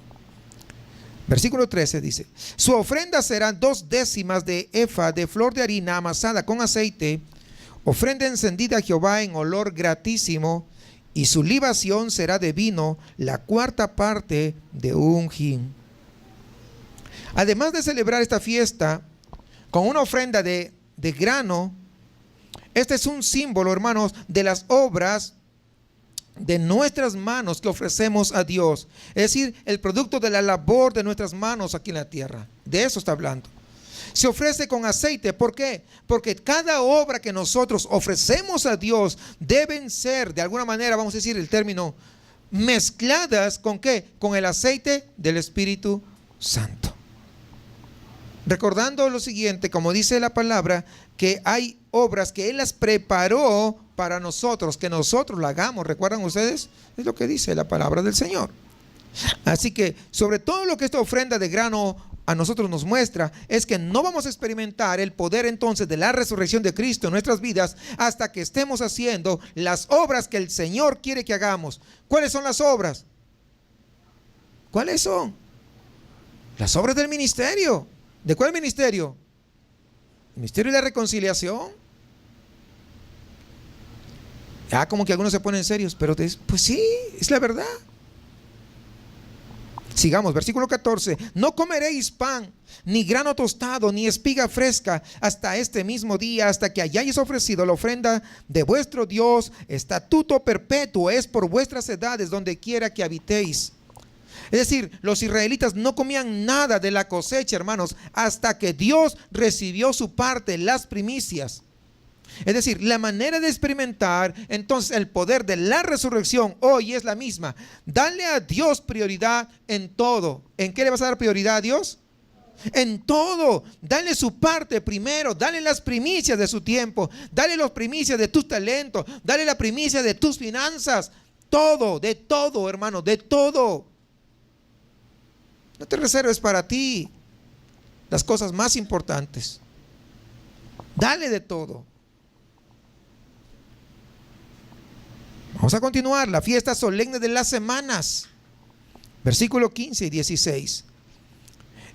Versículo 13 dice: su ofrenda será 2 décimas de efa de flor de harina amasada con aceite, ofrenda encendida a Jehová en olor gratísimo, y su libación será de vino, la 4ª parte de un hin. Además de celebrar esta fiesta con una ofrenda de grano, este es un símbolo, hermanos, de las obras de nuestras manos que ofrecemos a Dios. Es decir, el producto de la labor de nuestras manos aquí en la tierra. De eso está hablando. Se ofrece con aceite. ¿Por qué? Porque cada obra que nosotros ofrecemos a Dios deben ser, de alguna manera, vamos a decir el término, mezcladas ¿con qué? Con el aceite del Espíritu Santo. Recordando lo siguiente, como dice la palabra, que hay obras que Él las preparó para nosotros, que nosotros la hagamos. ¿Recuerdan ustedes? Es lo que dice la palabra del Señor. Así que sobre todo lo que esta ofrenda de grano a nosotros nos muestra es que no vamos a experimentar el poder entonces de la resurrección de Cristo en nuestras vidas hasta que estemos haciendo las obras que el Señor quiere que hagamos. ¿Cuáles son las obras? ¿Cuáles son? Las obras del ministerio. ¿De cuál ministerio? El ministerio de la reconciliación. Ya como que algunos se ponen serios, pero pues sí, es la verdad. Sigamos, versículo 14. No comeréis pan, ni grano tostado, ni espiga fresca, hasta este mismo día, hasta que hayáis ofrecido la ofrenda de vuestro Dios. Estatuto perpetuo es por vuestras edades, donde quiera que habitéis. Es decir, los israelitas no comían nada de la cosecha, hermanos, hasta que Dios recibió su parte, las primicias. Es decir, la manera de experimentar entonces el poder de la resurrección hoy es la misma. Dale a Dios prioridad en todo. ¿En qué le vas a dar prioridad a Dios? En todo. Dale su parte primero. Dale las primicias de su tiempo. Dale las primicias de tus talentos. Dale la primicia de tus finanzas. Todo, de todo, hermano, de todo. No te reserves para ti las cosas más importantes. Dale de todo. Vamos a continuar. La fiesta solemne de las semanas. Versículo 15 y 16.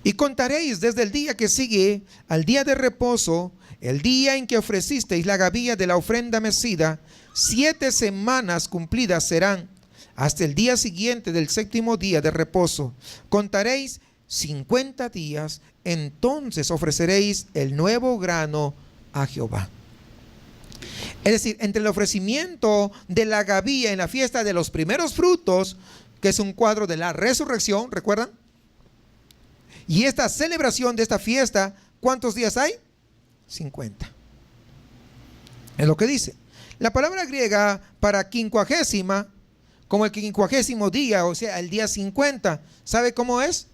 Y contaréis desde el día que sigue al día de reposo, el día en que ofrecisteis la gavilla de la ofrenda mecida, 7 semanas cumplidas serán, hasta el día siguiente del 7º día de reposo. Contaréis 50 días, entonces ofreceréis el nuevo grano a Jehová. Es decir, entre el ofrecimiento de la gavilla en la fiesta de los primeros frutos, que es un cuadro de la resurrección, ¿recuerdan? Y esta celebración de esta fiesta, ¿cuántos días hay? 50. Es lo que dice. La palabra griega para quincuagésima, como el 50º día, o sea, el día 50, ¿sabe cómo es?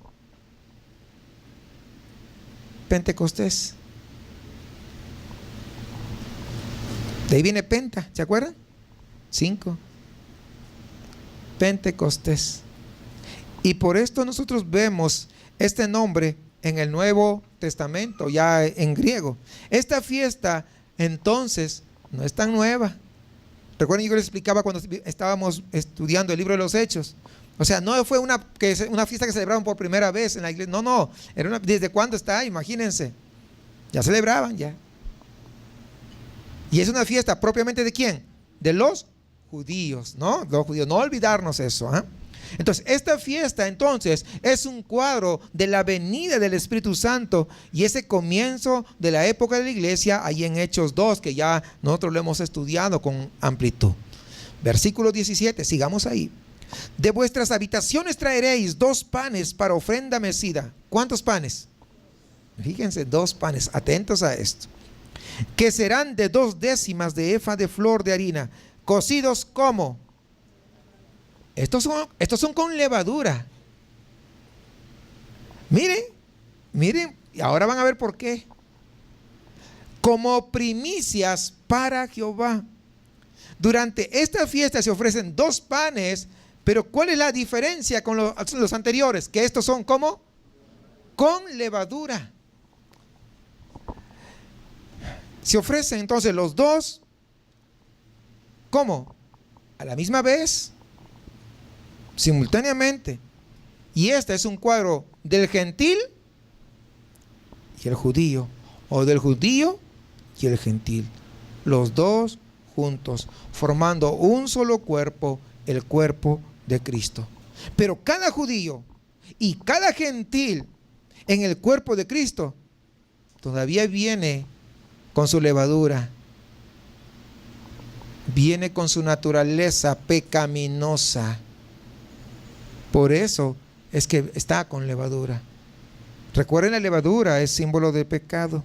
Pentecostés. De ahí viene penta, ¿se acuerdan? 5. Pentecostés. Y por esto nosotros vemos este nombre en el Nuevo Testamento, ya en griego. Esta fiesta entonces no es tan nueva. Recuerden, yo les explicaba cuando estábamos estudiando el libro de los Hechos. O sea, no fue una fiesta que celebraron por primera vez en la iglesia. No, ¿desde cuándo está? Imagínense. Ya celebraban ya. Y es una fiesta propiamente ¿de quién? De los judíos, ¿no? Los judíos, no olvidarnos eso, ¿eh? Entonces, esta fiesta entonces es un cuadro de la venida del Espíritu Santo y ese comienzo de la época de la iglesia ahí en Hechos 2, que ya nosotros lo hemos estudiado con amplitud. Versículo 17, sigamos ahí. De vuestras habitaciones traeréis 2 panes para ofrenda mecida. ¿Cuántos panes? Fíjense, 2 panes, atentos a esto. Que serán de 2 décimas de efa de flor de harina, cocidos como. Estos son con levadura. Miren, y ahora van a ver por qué. Como primicias para Jehová. Durante esta fiesta se ofrecen 2 panes, pero ¿cuál es la diferencia con los anteriores? Que estos son como con levadura. Se ofrecen entonces los 2, ¿cómo? A la misma vez, simultáneamente. Y este es un cuadro del gentil y el judío, o del judío y el gentil, los 2 juntos, formando un solo cuerpo, el cuerpo de Cristo. Pero cada judío y cada gentil en el cuerpo de Cristo todavía viene con su levadura, viene con su naturaleza pecaminosa. Por eso es que está con levadura. Recuerden, la levadura es símbolo de pecado.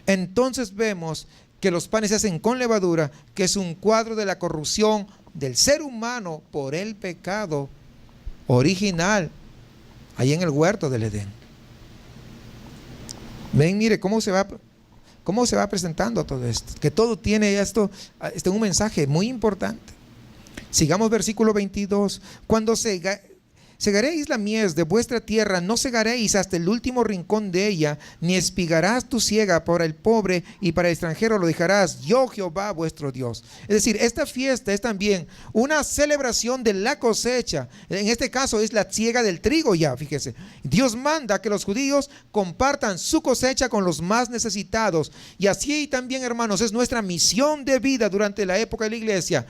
Entonces vemos que los panes se hacen con levadura, que es un cuadro de la corrupción del ser humano por el pecado original, ahí en el huerto del Edén. Ven, mire cómo se va presentando todo esto, que todo tiene esto, un mensaje muy importante. Sigamos versículo 22. Cuando segaréis la mies de vuestra tierra, no segaréis hasta el último rincón de ella, ni espigarás tu siega para el pobre y para el extranjero lo dejarás, yo Jehová vuestro Dios. Es decir, esta fiesta es también una celebración de la cosecha. En este caso es la siega del trigo ya, fíjese. Dios manda que los judíos compartan su cosecha con los más necesitados. Y así también, hermanos, es nuestra misión de vida durante la época de la iglesia.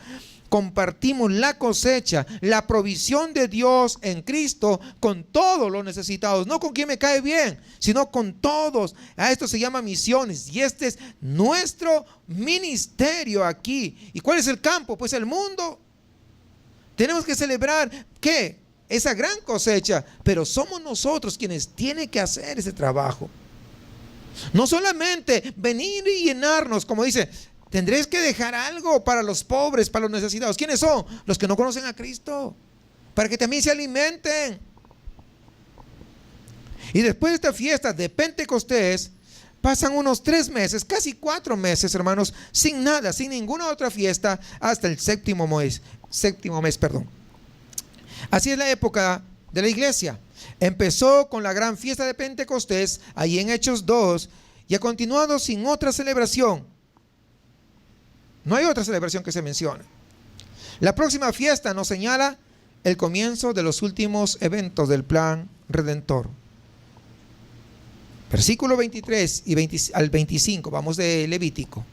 Compartimos la cosecha, la provisión de Dios en Cristo con todos los necesitados, no con quien me cae bien, sino con todos. A esto se llama misiones y este es nuestro ministerio aquí. ¿Y cuál es el campo? Pues el mundo. Tenemos que celebrar ¿qué? Esa gran cosecha, pero somos nosotros quienes tienen que hacer ese trabajo. No solamente venir y llenarnos, como dice, tendréis que dejar algo para los pobres, para los necesitados. ¿Quiénes son? Los que no conocen a Cristo, para que también se alimenten. Y después de esta fiesta de Pentecostés, pasan unos 3 meses, casi 4 meses, hermanos, sin nada, sin ninguna otra fiesta, hasta el séptimo mes. Así es la época de la iglesia. Empezó con la gran fiesta de Pentecostés, ahí en Hechos 2, y ha continuado sin otra celebración. No hay otra celebración que se mencione. La próxima fiesta nos señala el comienzo de los últimos eventos del plan redentor. Versículo 23 al 25, vamos de Levítico.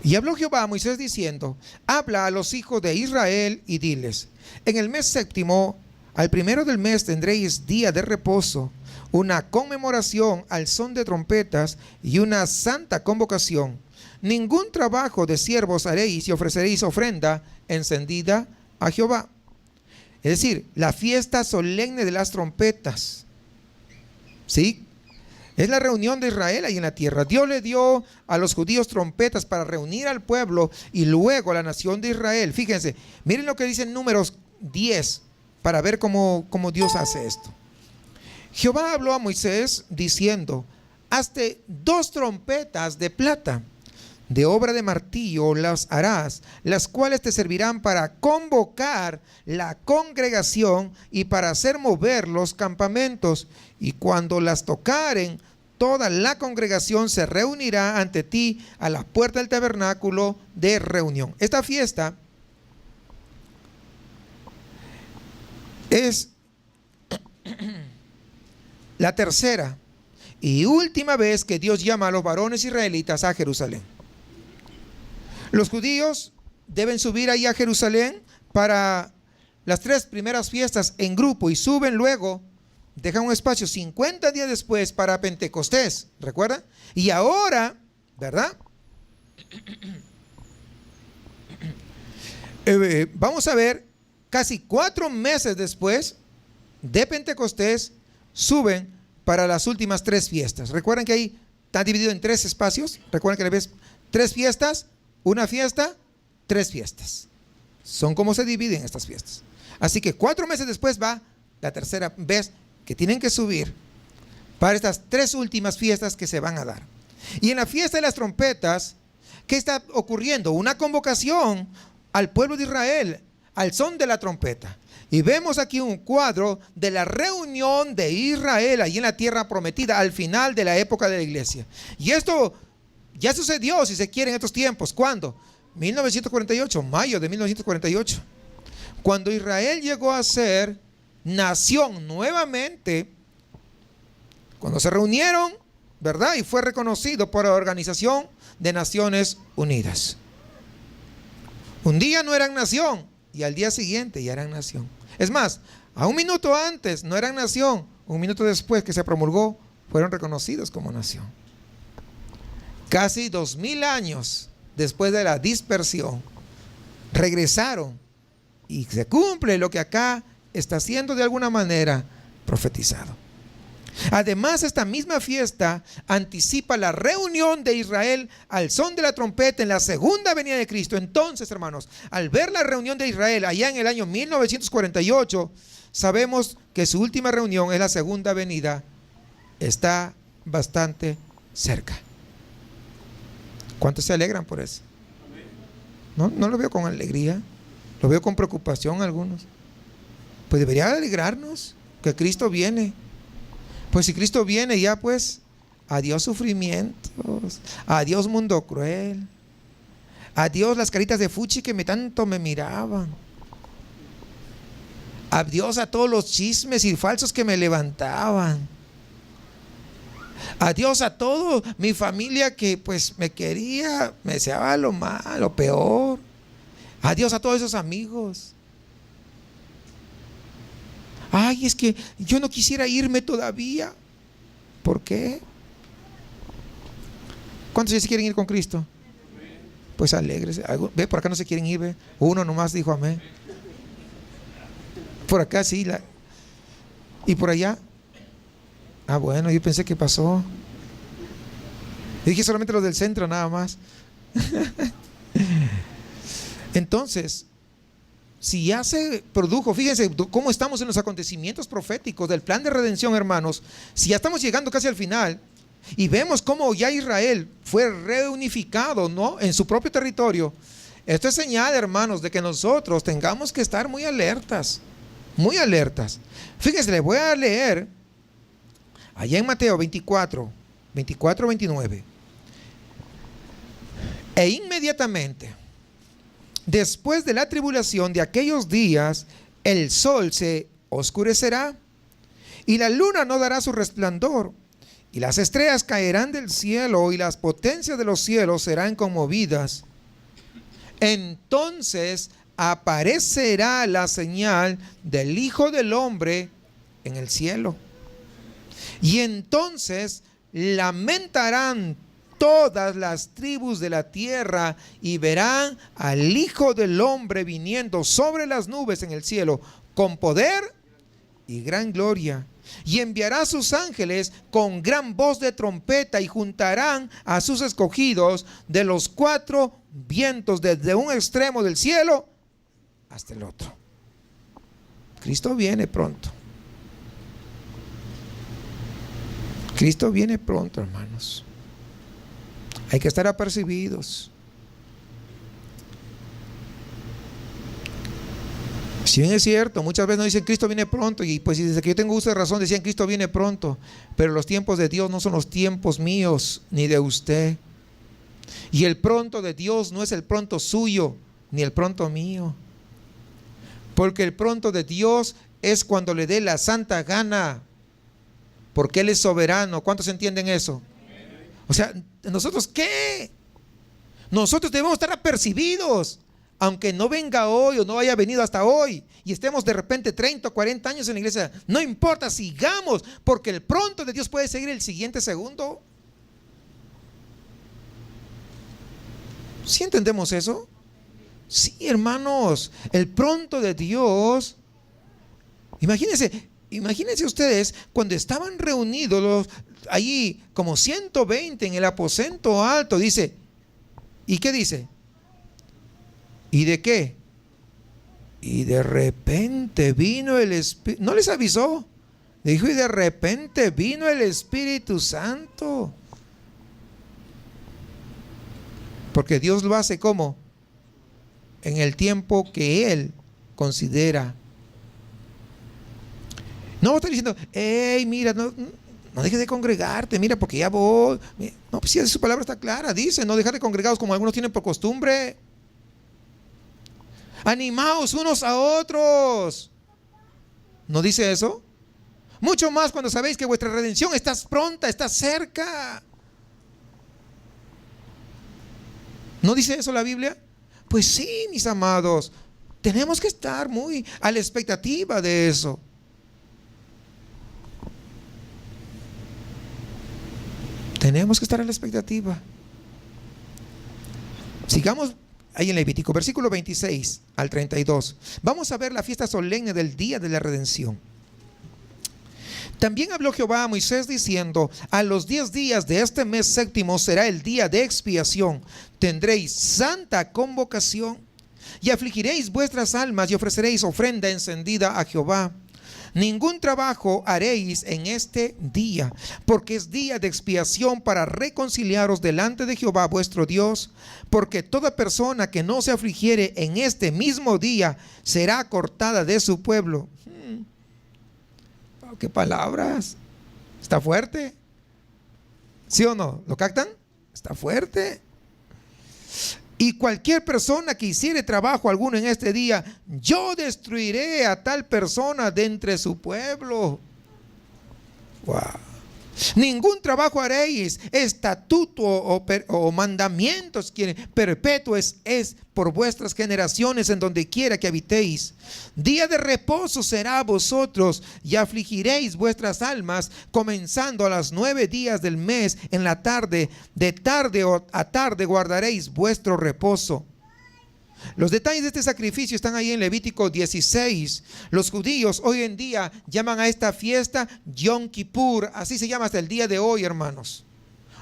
Y habló Jehová a Moisés diciendo: habla a los hijos de Israel y diles: en el mes séptimo, al primero del mes tendréis día de reposo, una conmemoración al son de trompetas y una santa convocación. Ningún trabajo de siervos haréis y ofreceréis ofrenda encendida a Jehová. Es decir, la fiesta solemne de las trompetas. ¿Sí? Es la reunión de Israel ahí en la tierra. Dios le dio a los judíos trompetas para reunir al pueblo y luego a la nación de Israel. Fíjense, miren lo que dice en Números 10 para ver cómo Dios hace esto. Jehová habló a Moisés diciendo: hazte 2 trompetas de plata. De obra de martillo las harás, las cuales te servirán para convocar la congregación y para hacer mover los campamentos. Y cuando las tocaren, toda la congregación se reunirá ante ti a la puerta del tabernáculo de reunión. Esta fiesta es la tercera y última vez que Dios llama a los varones israelitas a Jerusalén. Los judíos deben subir ahí a Jerusalén para las 3 primeras fiestas en grupo y suben luego, dejan un espacio 50 días después para Pentecostés, ¿recuerdan? Y ahora, ¿verdad? Vamos a ver, casi 4 meses después de Pentecostés, suben para las últimas 3 fiestas. Recuerden que ahí está dividido en 3 espacios. Recuerden que le ves 3 fiestas, una fiesta, 3 fiestas. Son como se dividen estas fiestas. Así que 4 meses después va la tercera vez que tienen que subir para estas 3 últimas fiestas que se van a dar. Y en la fiesta de las trompetas, ¿qué está ocurriendo? Una convocación al pueblo de Israel al son de la trompeta. Y vemos aquí un cuadro de la reunión de Israel allí en la tierra prometida al final de la época de la iglesia. Y esto ya sucedió, si se quiere, en estos tiempos. ¿Cuándo? 1948, mayo de 1948. Cuando Israel llegó a ser nación nuevamente, cuando se reunieron, ¿verdad? Y fue reconocido por la Organización de Naciones Unidas. Un día no eran nación y al día siguiente ya eran nación. Es más, a un minuto antes no eran nación, un minuto después que se promulgó, fueron reconocidos como nación. Casi 2000 años después de la dispersión, regresaron y se cumple lo que acá está siendo de alguna manera profetizado. Además, esta misma fiesta anticipa la reunión de Israel al son de la trompeta en la segunda venida de Cristo. Entonces, hermanos, al ver la reunión de Israel allá en el año 1948, sabemos que su última reunión es la segunda venida. Está bastante cerca. ¿Cuántos se alegran por eso? No lo veo con alegría, lo veo con preocupación algunos. Pues debería alegrarnos que Cristo viene. Pues si Cristo viene ya, pues adiós sufrimientos, adiós mundo cruel, adiós las caritas de fuchi que tanto me miraban, adiós a todos los chismes y falsos que me levantaban, adiós a toda mi familia que pues me quería, me deseaba lo malo, lo peor, adiós a todos esos amigos. Ay, es que yo no quisiera irme todavía. ¿Por qué? ¿Cuántos ya se quieren ir con Cristo? Pues alegres. Ve, por acá no se quieren ir, ve. Uno nomás dijo amén. Por acá sí. ¿Y por allá? Ah, bueno, yo pensé que pasó. Dije solamente los del centro nada más. Entonces, si ya se produjo, fíjense cómo estamos en los acontecimientos proféticos del plan de redención, hermanos. Si ya estamos llegando casi al final y vemos cómo ya Israel fue reunificado, ¿no?, en su propio territorio. Esto es señal, hermanos, de que nosotros tengamos que estar muy alertas, muy alertas. Fíjense, les voy a leer allá en Mateo 24, 29. E inmediatamente después de la tribulación de aquellos días, el sol se oscurecerá y la luna no dará su resplandor y las estrellas caerán del cielo y las potencias de los cielos serán conmovidas. Entonces aparecerá la señal del Hijo del Hombre en el cielo. Y entonces lamentarán todas las tribus de la tierra y verán al Hijo del Hombre viniendo sobre las nubes en el cielo con poder y gran gloria. Y enviará a sus ángeles con gran voz de trompeta y juntarán a sus escogidos de los 4 vientos desde un extremo del cielo hasta el otro. Cristo viene pronto. Cristo viene pronto, hermanos. Hay que estar apercibidos. Si bien es cierto, muchas veces nos dicen Cristo viene pronto, y pues desde que yo tengo uso de razón decían Cristo viene pronto, pero los tiempos de Dios no son los tiempos míos ni de usted. Y el pronto de Dios no es el pronto suyo ni el pronto mío, porque el pronto de Dios es cuando le dé la santa gana, porque Él es soberano. ¿Cuántos entienden eso? O sea, ¿nosotros qué? Nosotros debemos estar apercibidos, aunque no venga hoy o no haya venido hasta hoy y estemos de repente 30 o 40 años en la iglesia. No importa, sigamos, porque el pronto de Dios puede seguir el siguiente segundo. ¿Sí entendemos eso? Sí, hermanos, el pronto de Dios. Imagínense ustedes cuando estaban reunidos allí como 120 en el aposento alto. Dice, ¿y qué dice? ¿Y de qué? Y de repente vino el Espíritu. No les avisó. Dijo, y de repente vino el Espíritu Santo. Porque Dios lo hace como en el tiempo que Él considera. No está diciendo, hey, mira, no dejes de congregarte, mira, porque ya voy. No, pues si su palabra está clara, dice, no dejar de congregados como algunos tienen por costumbre. Animaos unos a otros. ¿No dice eso? Mucho más cuando sabéis que vuestra redención está pronta, está cerca. ¿No dice eso la Biblia? Pues sí, mis amados, tenemos que estar muy a la expectativa de eso. Tenemos que estar a la expectativa. Sigamos ahí en Levítico, versículo 26 al 32. Vamos a ver la fiesta solemne del día de la redención. También habló Jehová a Moisés diciendo, a los 10 días de este mes séptimo será el día de expiación. Tendréis santa convocación y afligiréis vuestras almas y ofreceréis ofrenda encendida a Jehová. Ningún trabajo haréis en este día, porque es día de expiación para reconciliaros delante de Jehová vuestro Dios, porque toda persona que no se afligiere en este mismo día será cortada de su pueblo. ¿Qué palabras? ¿Está fuerte? ¿Sí o no? ¿Lo captan? Está fuerte. Y cualquier persona que hiciere trabajo alguno en este día, yo destruiré a tal persona de entre su pueblo. Wow. Ningún trabajo haréis, estatuto o mandamientos perpetuos es por vuestras generaciones en donde quiera que habitéis. Día de reposo será a vosotros y afligiréis vuestras almas, comenzando a las 9 días del mes en la tarde. De tarde a tarde guardaréis vuestro reposo. Los detalles de este sacrificio están ahí en Levítico 16. Los judíos hoy en día llaman a esta fiesta Yom Kippur. Así se llama hasta el día de hoy, hermanos.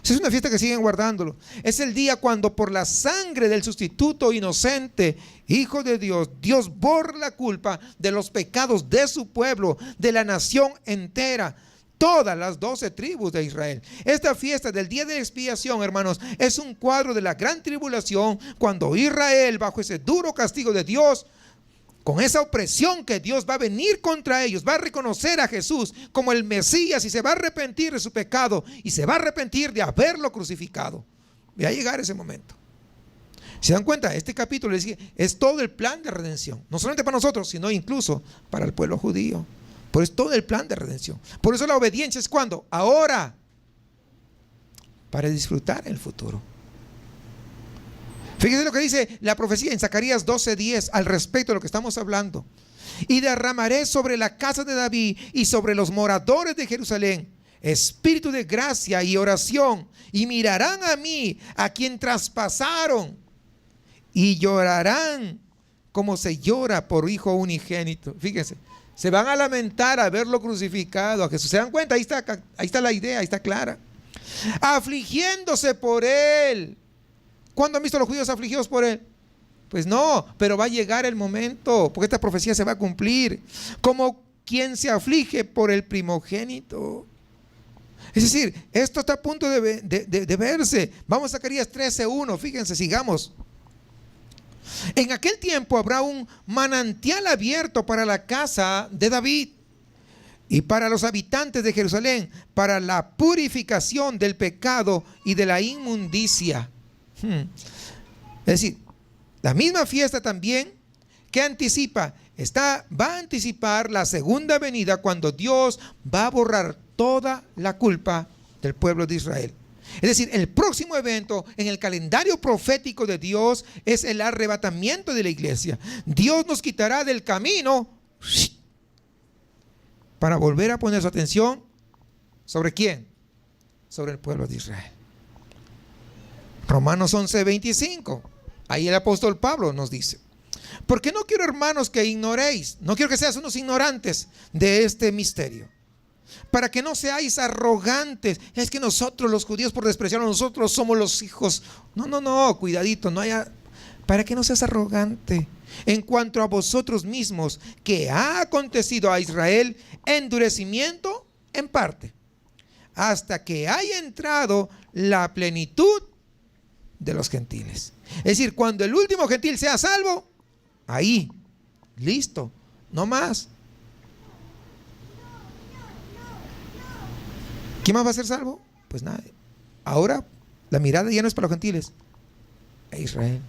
Es una fiesta que siguen guardándolo. Es el día cuando por la sangre del sustituto inocente, Hijo de Dios, Dios borra la culpa de los pecados de su pueblo, de la nación entera. Todas las 12 tribus de Israel. Esta fiesta del día de expiación, hermanos, es un cuadro de la gran tribulación, cuando Israel, bajo ese duro castigo de Dios, con esa opresión que Dios va a venir contra ellos, va a reconocer a Jesús como el Mesías y se va a arrepentir de su pecado y se va a arrepentir de haberlo crucificado. Va a llegar ese momento. ¿Se dan cuenta? Este capítulo es todo el plan de redención, no solamente para nosotros, sino incluso para el pueblo judío. Por eso todo el plan de redención. Por eso la obediencia es cuando, ahora, para disfrutar el futuro. Fíjense lo que dice la profecía en Zacarías 12:10 al respecto de lo que estamos hablando. Y derramaré sobre la casa de David y sobre los moradores de Jerusalén espíritu de gracia y oración, y mirarán a mí, a quien traspasaron, y llorarán como se llora por hijo unigénito. Fíjense. Se van a lamentar a verlo crucificado a Jesús. ¿Se dan cuenta? Ahí está la idea, ahí está clara. Afligiéndose por él. ¿Cuándo han visto a los judíos afligidos por él? Pues no, pero va a llegar el momento, porque esta profecía se va a cumplir. Como quien se aflige por el primogénito. Es decir, esto está a punto de verse. Vamos a Zacarías 13:1. Fíjense, sigamos. En aquel tiempo habrá un manantial abierto para la casa de David y para los habitantes de Jerusalén, para la purificación del pecado y de la inmundicia. Es decir, la misma fiesta también que anticipa, va a anticipar la segunda venida, cuando Dios va a borrar toda la culpa del pueblo de Israel. Es decir, el próximo evento en el calendario profético de Dios es el arrebatamiento de la iglesia. Dios nos quitará del camino para volver a poner su atención ¿sobre quién? Sobre el pueblo de Israel. Romanos 11:25. Ahí el apóstol Pablo nos dice: porque no quiero, hermanos, que ignoréis, no quiero que seas unos ignorantes de este misterio, para que no seáis arrogantes. Es que nosotros los judíos, por despreciarnos, nosotros somos los hijos. No, cuidadito, no haya, para que no seas arrogante en cuanto a vosotros mismos, que ha acontecido a Israel endurecimiento en parte, hasta que haya entrado la plenitud de los gentiles. Es decir, cuando el último gentil sea salvo, ahí, listo, no más. ¿Quién más va a ser salvo? Pues nadie. Ahora la mirada ya no es para los gentiles, es Israel.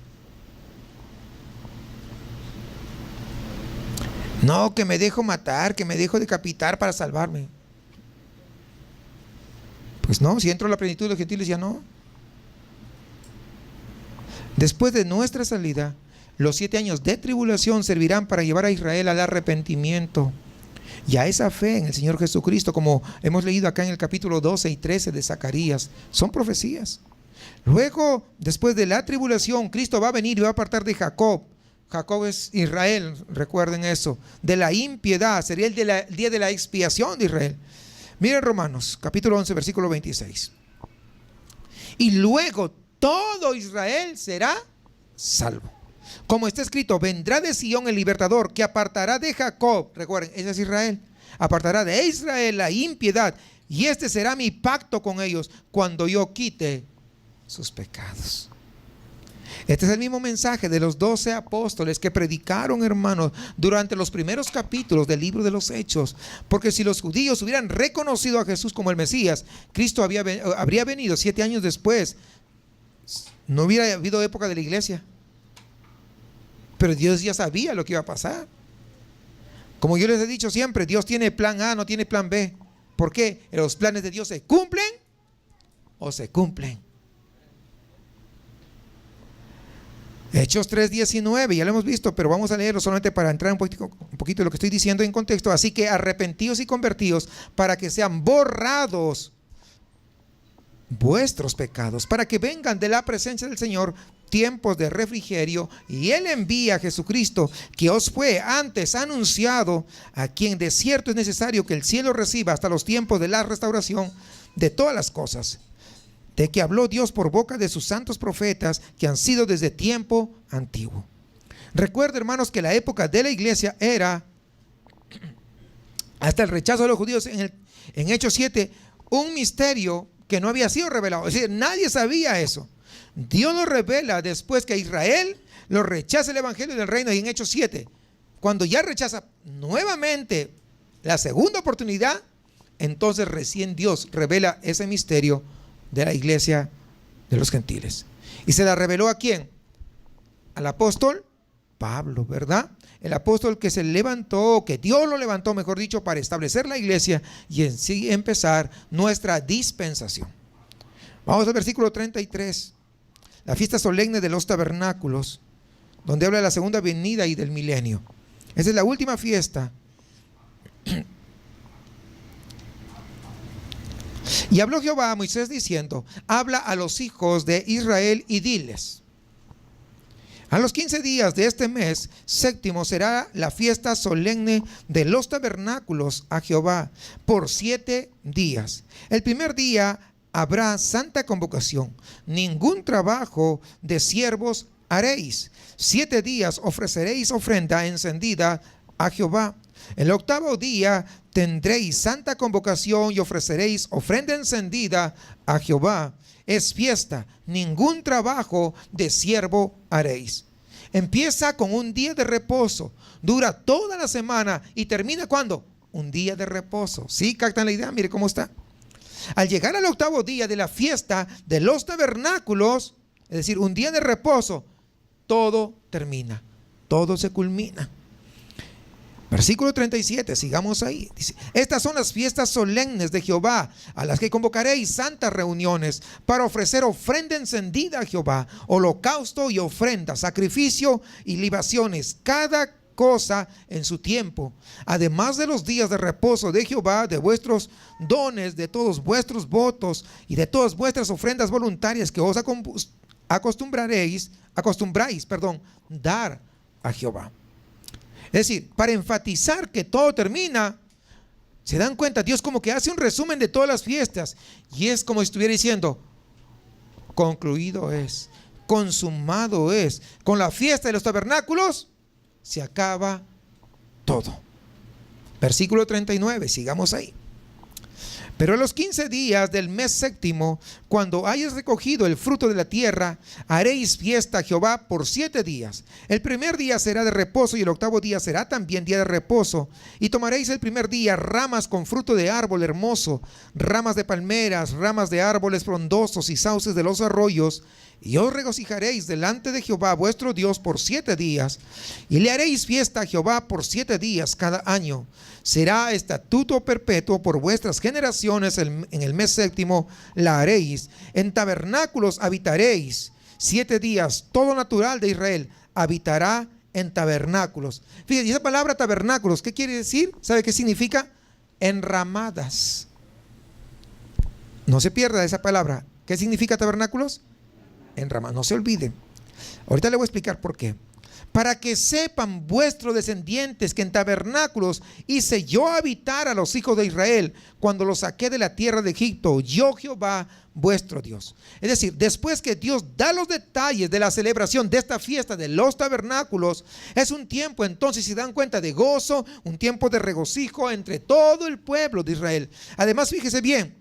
No, que me dejo matar, que me dejo decapitar para salvarme. Pues no, si entro a la plenitud de los gentiles ya no. Después de nuestra salida, los 7 años de tribulación servirán para llevar a Israel al arrepentimiento y a esa fe en el Señor Jesucristo, como hemos leído acá en el capítulo 12 y 13 de Zacarías. Son profecías. Luego, después de la tribulación, Cristo va a venir y va a apartar de Jacob. Jacob es Israel, recuerden eso. De la impiedad, sería el día de la expiación de Israel. Miren Romanos, capítulo 11, versículo 26. Y luego todo Israel será salvo. Como está escrito: vendrá de Sión el libertador, que apartará de Jacob, recuerden, ese es Israel, apartará de Israel la impiedad, y este será mi pacto con ellos cuando yo quite sus pecados. Este es el mismo mensaje de los 12 apóstoles que predicaron, hermanos, durante los primeros capítulos del libro de los Hechos. Porque si los judíos hubieran reconocido a Jesús como el Mesías, Cristo habría venido 7 años después. No hubiera habido época de la iglesia. Pero Dios ya sabía lo que iba a pasar. Como yo les he dicho siempre, Dios tiene plan A, no tiene plan B. ¿Por qué? Los planes de Dios se cumplen o se cumplen. Hechos 3:19, ya lo hemos visto, pero vamos a leerlo solamente para entrar un poquito de lo que estoy diciendo en contexto. Así que arrepentíos y convertíos para que sean borrados vuestros pecados, para que vengan de la presencia del Señor tiempos de refrigerio, y Él envía a Jesucristo, que os fue antes anunciado, a quien de cierto es necesario que el cielo reciba hasta los tiempos de la restauración de todas las cosas, de que habló Dios por boca de sus santos profetas, que han sido desde tiempo antiguo. Recuerda, hermanos, que la época de la iglesia era, hasta el rechazo de los judíos en Hechos 7, un misterio que no había sido revelado. Es decir, nadie sabía eso. Dios lo revela después que Israel lo rechaza el evangelio del reino, y en Hechos 7, cuando ya rechaza nuevamente la segunda oportunidad, entonces recién Dios revela ese misterio de la iglesia de los gentiles. ¿Y se la reveló a quién? Al apóstol Pablo, ¿verdad? El apóstol que se levantó, que Dios lo levantó, mejor dicho, para establecer la iglesia y en sí empezar nuestra dispensación. Vamos al versículo 33. La fiesta solemne de los tabernáculos, donde habla de la segunda venida y del milenio. Esa es la última fiesta. Y habló Jehová a Moisés diciendo: habla a los hijos de Israel y diles: a los 15 días de este mes séptimo será la fiesta solemne de los tabernáculos a Jehová por 7 días. El primer día habrá santa convocación, ningún trabajo de siervos haréis. 7 días ofreceréis ofrenda encendida a Jehová. El octavo día tendréis santa convocación y ofreceréis ofrenda encendida a Jehová. Es fiesta, ningún trabajo de siervo haréis. Empieza con un día de reposo, dura toda la semana y termina ¿cuándo? Un día de reposo. ¿Sí captan la idea? Mire cómo está. Al llegar al octavo día de la fiesta de los tabernáculos, es decir, un día de reposo, todo termina, todo se culmina. Versículo 37, sigamos ahí. Dice: estas son las fiestas solemnes de Jehová, a las que convocaréis santas reuniones para ofrecer ofrenda encendida a Jehová, holocausto y ofrenda, sacrificio y libaciones, cada cosa en su tiempo, además de los días de reposo de Jehová, de vuestros dones, de todos vuestros votos y de todas vuestras ofrendas voluntarias que os acostumbráis, dar a Jehová. Es decir, para enfatizar que todo termina, se dan cuenta, Dios como que hace un resumen de todas las fiestas y es como si estuviera diciendo: concluido es, consumado es. Con la fiesta de los tabernáculos se acaba todo. Versículo 39, sigamos ahí. Pero a los 15 días del mes séptimo, cuando hayas recogido el fruto de la tierra, haréis fiesta a Jehová por 7 días. El primer día será de reposo y el octavo día será también día de reposo. Y tomaréis el primer día ramas con fruto de árbol hermoso, ramas de palmeras, ramas de árboles frondosos y sauces de los arroyos. Y os regocijaréis delante de Jehová vuestro Dios por 7 días. Y le haréis fiesta a Jehová por 7 días cada año. Será estatuto perpetuo por vuestras generaciones. En el mes séptimo la haréis. En tabernáculos habitaréis 7 días. Todo natural de Israel habitará en tabernáculos. Fíjense, esa palabra tabernáculos, ¿qué quiere decir? ¿Sabe qué significa? Enramadas. No se pierda esa palabra. ¿Qué significa tabernáculos? Enramadas. No se olviden. Ahorita le voy a explicar por qué. Para que sepan vuestros descendientes que en tabernáculos hice yo habitar a los hijos de Israel cuando los saqué de la tierra de Egipto, yo Jehová vuestro Dios. Es decir, después que Dios da los detalles de la celebración de esta fiesta de los tabernáculos, es un tiempo entonces, si se dan cuenta, de gozo, un tiempo de regocijo entre todo el pueblo de Israel. Además, fíjese bien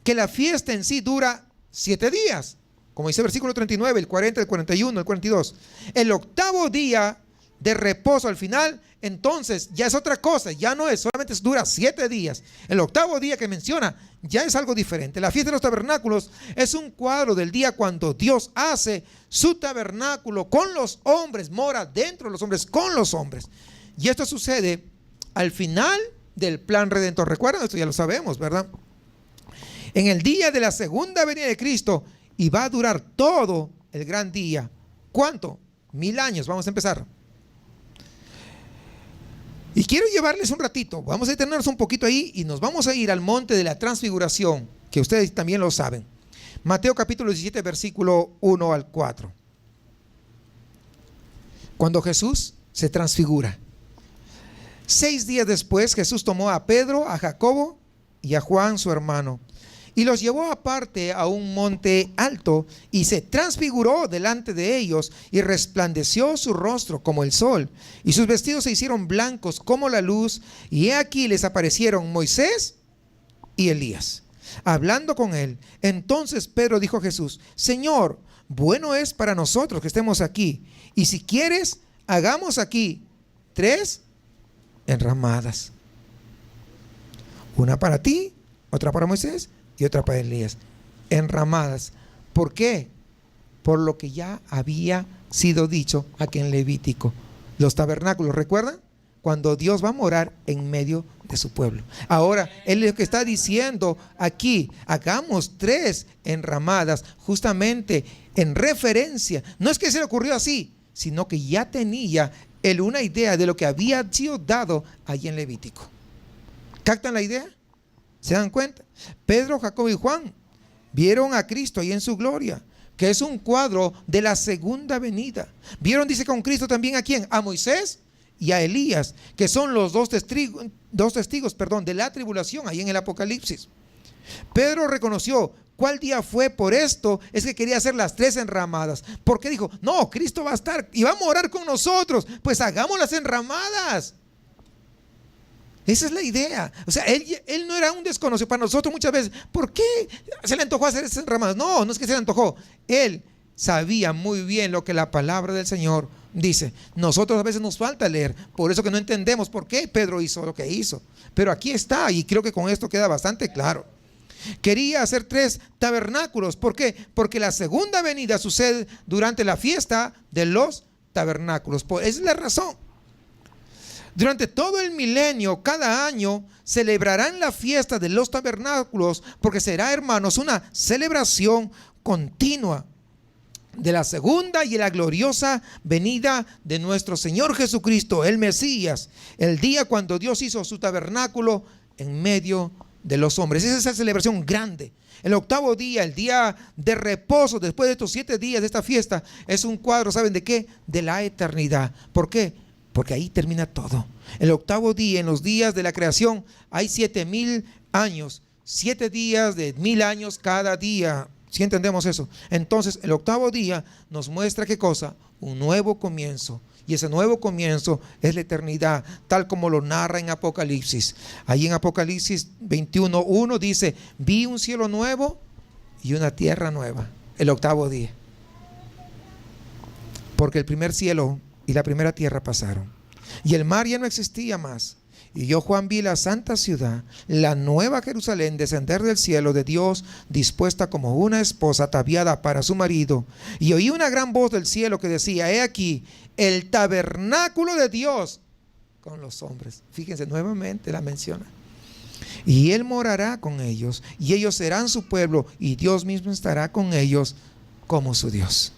que la fiesta en sí dura 7 días. Como dice el versículo 39, el 40, el 41, el 42. El octavo día de reposo al final, entonces ya es otra cosa. Ya no es, solamente dura 7 días. El octavo día que menciona ya es algo diferente. La fiesta de los tabernáculos es un cuadro del día cuando Dios hace su tabernáculo con los hombres, mora dentro de los hombres, con los hombres. Y esto sucede al final del plan redentor. Recuerdan, esto ya lo sabemos, ¿verdad? En el día de la segunda venida de Cristo. Y va a durar todo el gran día. ¿Cuánto? 1000 años. Vamos a empezar. Y quiero llevarles un ratito. Vamos a detenernos un poquito ahí y nos vamos a ir al monte de la transfiguración, que ustedes también lo saben. Mateo capítulo 17, versículo 1 al 4. Cuando Jesús se transfigura. 6 días después, Jesús tomó a Pedro, a Jacobo y a Juan, su hermano, y los llevó aparte a un monte alto y se transfiguró delante de ellos y resplandeció su rostro como el sol y sus vestidos se hicieron blancos como la luz, y he aquí les aparecieron Moisés y Elías hablando con él. Entonces Pedro dijo a Jesús: Señor, bueno es para nosotros que estemos aquí, y si quieres hagamos aquí 3 enramadas, una para ti, otra para Moisés y otra para Elías. Enramadas. ¿Por qué? Por lo que ya había sido dicho aquí en Levítico. Los tabernáculos, ¿recuerdan? Cuando Dios va a morar en medio de su pueblo. Ahora, Él es lo que está diciendo aquí: hagamos 3 enramadas, justamente en referencia. No es que se le ocurrió así, sino que ya tenía Él una idea de lo que había sido dado allí en Levítico. ¿Captan la idea? ¿Se dan cuenta? Pedro, Jacobo y Juan vieron a Cristo ahí en su gloria, que es un cuadro de la segunda venida. Vieron, dice, con Cristo también ¿a quién? A Moisés y a Elías, que son los dos testigos de la tribulación ahí en el Apocalipsis. Pedro reconoció cuál día fue. Por esto es que quería hacer las 3 enramadas, porque dijo: no, Cristo va a estar y va a morar con nosotros, pues hagamos las enramadas. Esa es la idea. O sea, él no era un desconocido para nosotros muchas veces. ¿Por qué se le antojó hacer esas enramadas? No, no es que se le antojó. Él sabía muy bien lo que la palabra del Señor Dice, nosotros a veces nos falta leer, por eso que no entendemos por qué Pedro hizo lo que hizo. Pero aquí está, y creo que con esto queda bastante claro. Quería hacer 3 tabernáculos. ¿Por qué? Porque la segunda venida sucede durante la fiesta de los tabernáculos. Esa es la razón. Durante todo el milenio, cada año, celebrarán la fiesta de los tabernáculos, porque será, hermanos, una celebración continua de la segunda y la gloriosa venida de nuestro Señor Jesucristo, el Mesías, el día cuando Dios hizo su tabernáculo en medio de los hombres. Esa es esa celebración grande. El octavo día, el día de reposo, después de estos 7 días de esta fiesta, es un cuadro, ¿saben de qué? De la eternidad. ¿Por qué? Porque ahí termina todo. El octavo día, en los días de la creación, hay 7,000 años, 7 días de 1,000 años cada día. ¿Sí entendemos eso? Entonces, el octavo día nos muestra ¿qué cosa? Un nuevo comienzo. Y ese nuevo comienzo es la eternidad, tal como lo narra en Apocalipsis. Ahí en Apocalipsis 21:1 dice, vi un cielo nuevo y una tierra nueva. El octavo día. Porque el primer cielo y la primera tierra pasaron, y el mar ya no existía más. Y yo, Juan, vi la santa ciudad, la nueva Jerusalén, descender del cielo de Dios, dispuesta como una esposa ataviada para su marido. Y oí una gran voz del cielo que decía, he aquí, el tabernáculo de Dios con los hombres. Fíjense, nuevamente la menciona. Y Él morará con ellos, y ellos serán su pueblo, y Dios mismo estará con ellos como su Dios.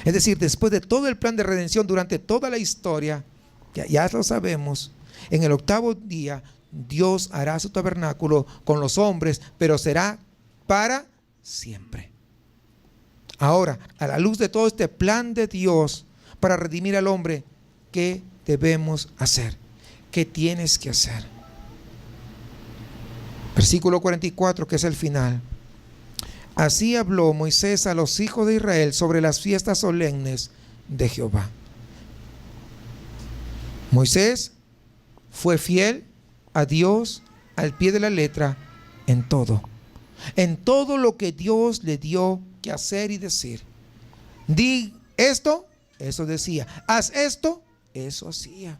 Es decir, después de todo el plan de redención durante toda la historia, ya lo sabemos, en el octavo día Dios hará su tabernáculo con los hombres, pero será para siempre. Ahora, a la luz de todo este plan de Dios para redimir al hombre, ¿qué debemos hacer? ¿Qué tienes que hacer? Versículo 44, que es el final. Así habló Moisés a los hijos de Israel sobre las fiestas solemnes de Jehová. Moisés fue fiel a Dios al pie de la letra en todo lo que Dios le dio que hacer y decir. Di esto, eso decía. Haz esto, eso hacía.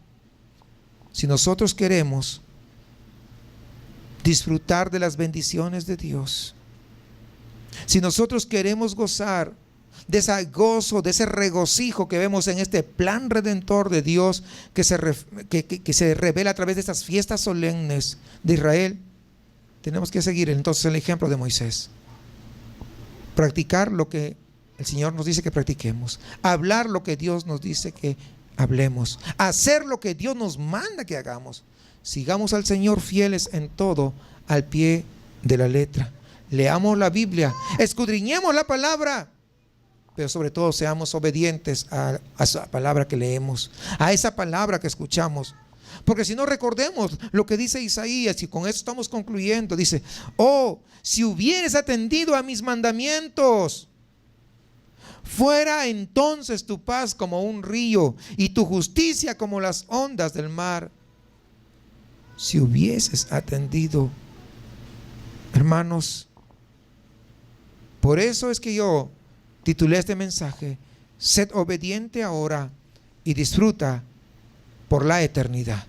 Si nosotros queremos disfrutar de las bendiciones de Dios, si nosotros queremos gozar de ese gozo, de ese regocijo que vemos en este plan redentor de Dios que se revela a través de estas fiestas solemnes de Israel, tenemos que seguir entonces el ejemplo de Moisés. Practicar lo que el Señor nos dice que practiquemos, hablar lo que Dios nos dice que hablemos, hacer lo que Dios nos manda que hagamos. Sigamos al Señor fieles en todo, al pie de la letra. Leamos la Biblia, escudriñemos la palabra, pero sobre todo seamos obedientes a esa palabra que leemos, a esa palabra que escuchamos. Porque si no, recordemos lo que dice Isaías, y con eso estamos concluyendo. Dice, oh, si hubieres atendido a mis mandamientos, fuera entonces tu paz como un río y tu justicia como las ondas del mar. Si hubieses atendido, hermanos, por eso es que yo titulé este mensaje, sed obediente ahora y disfruta por la eternidad.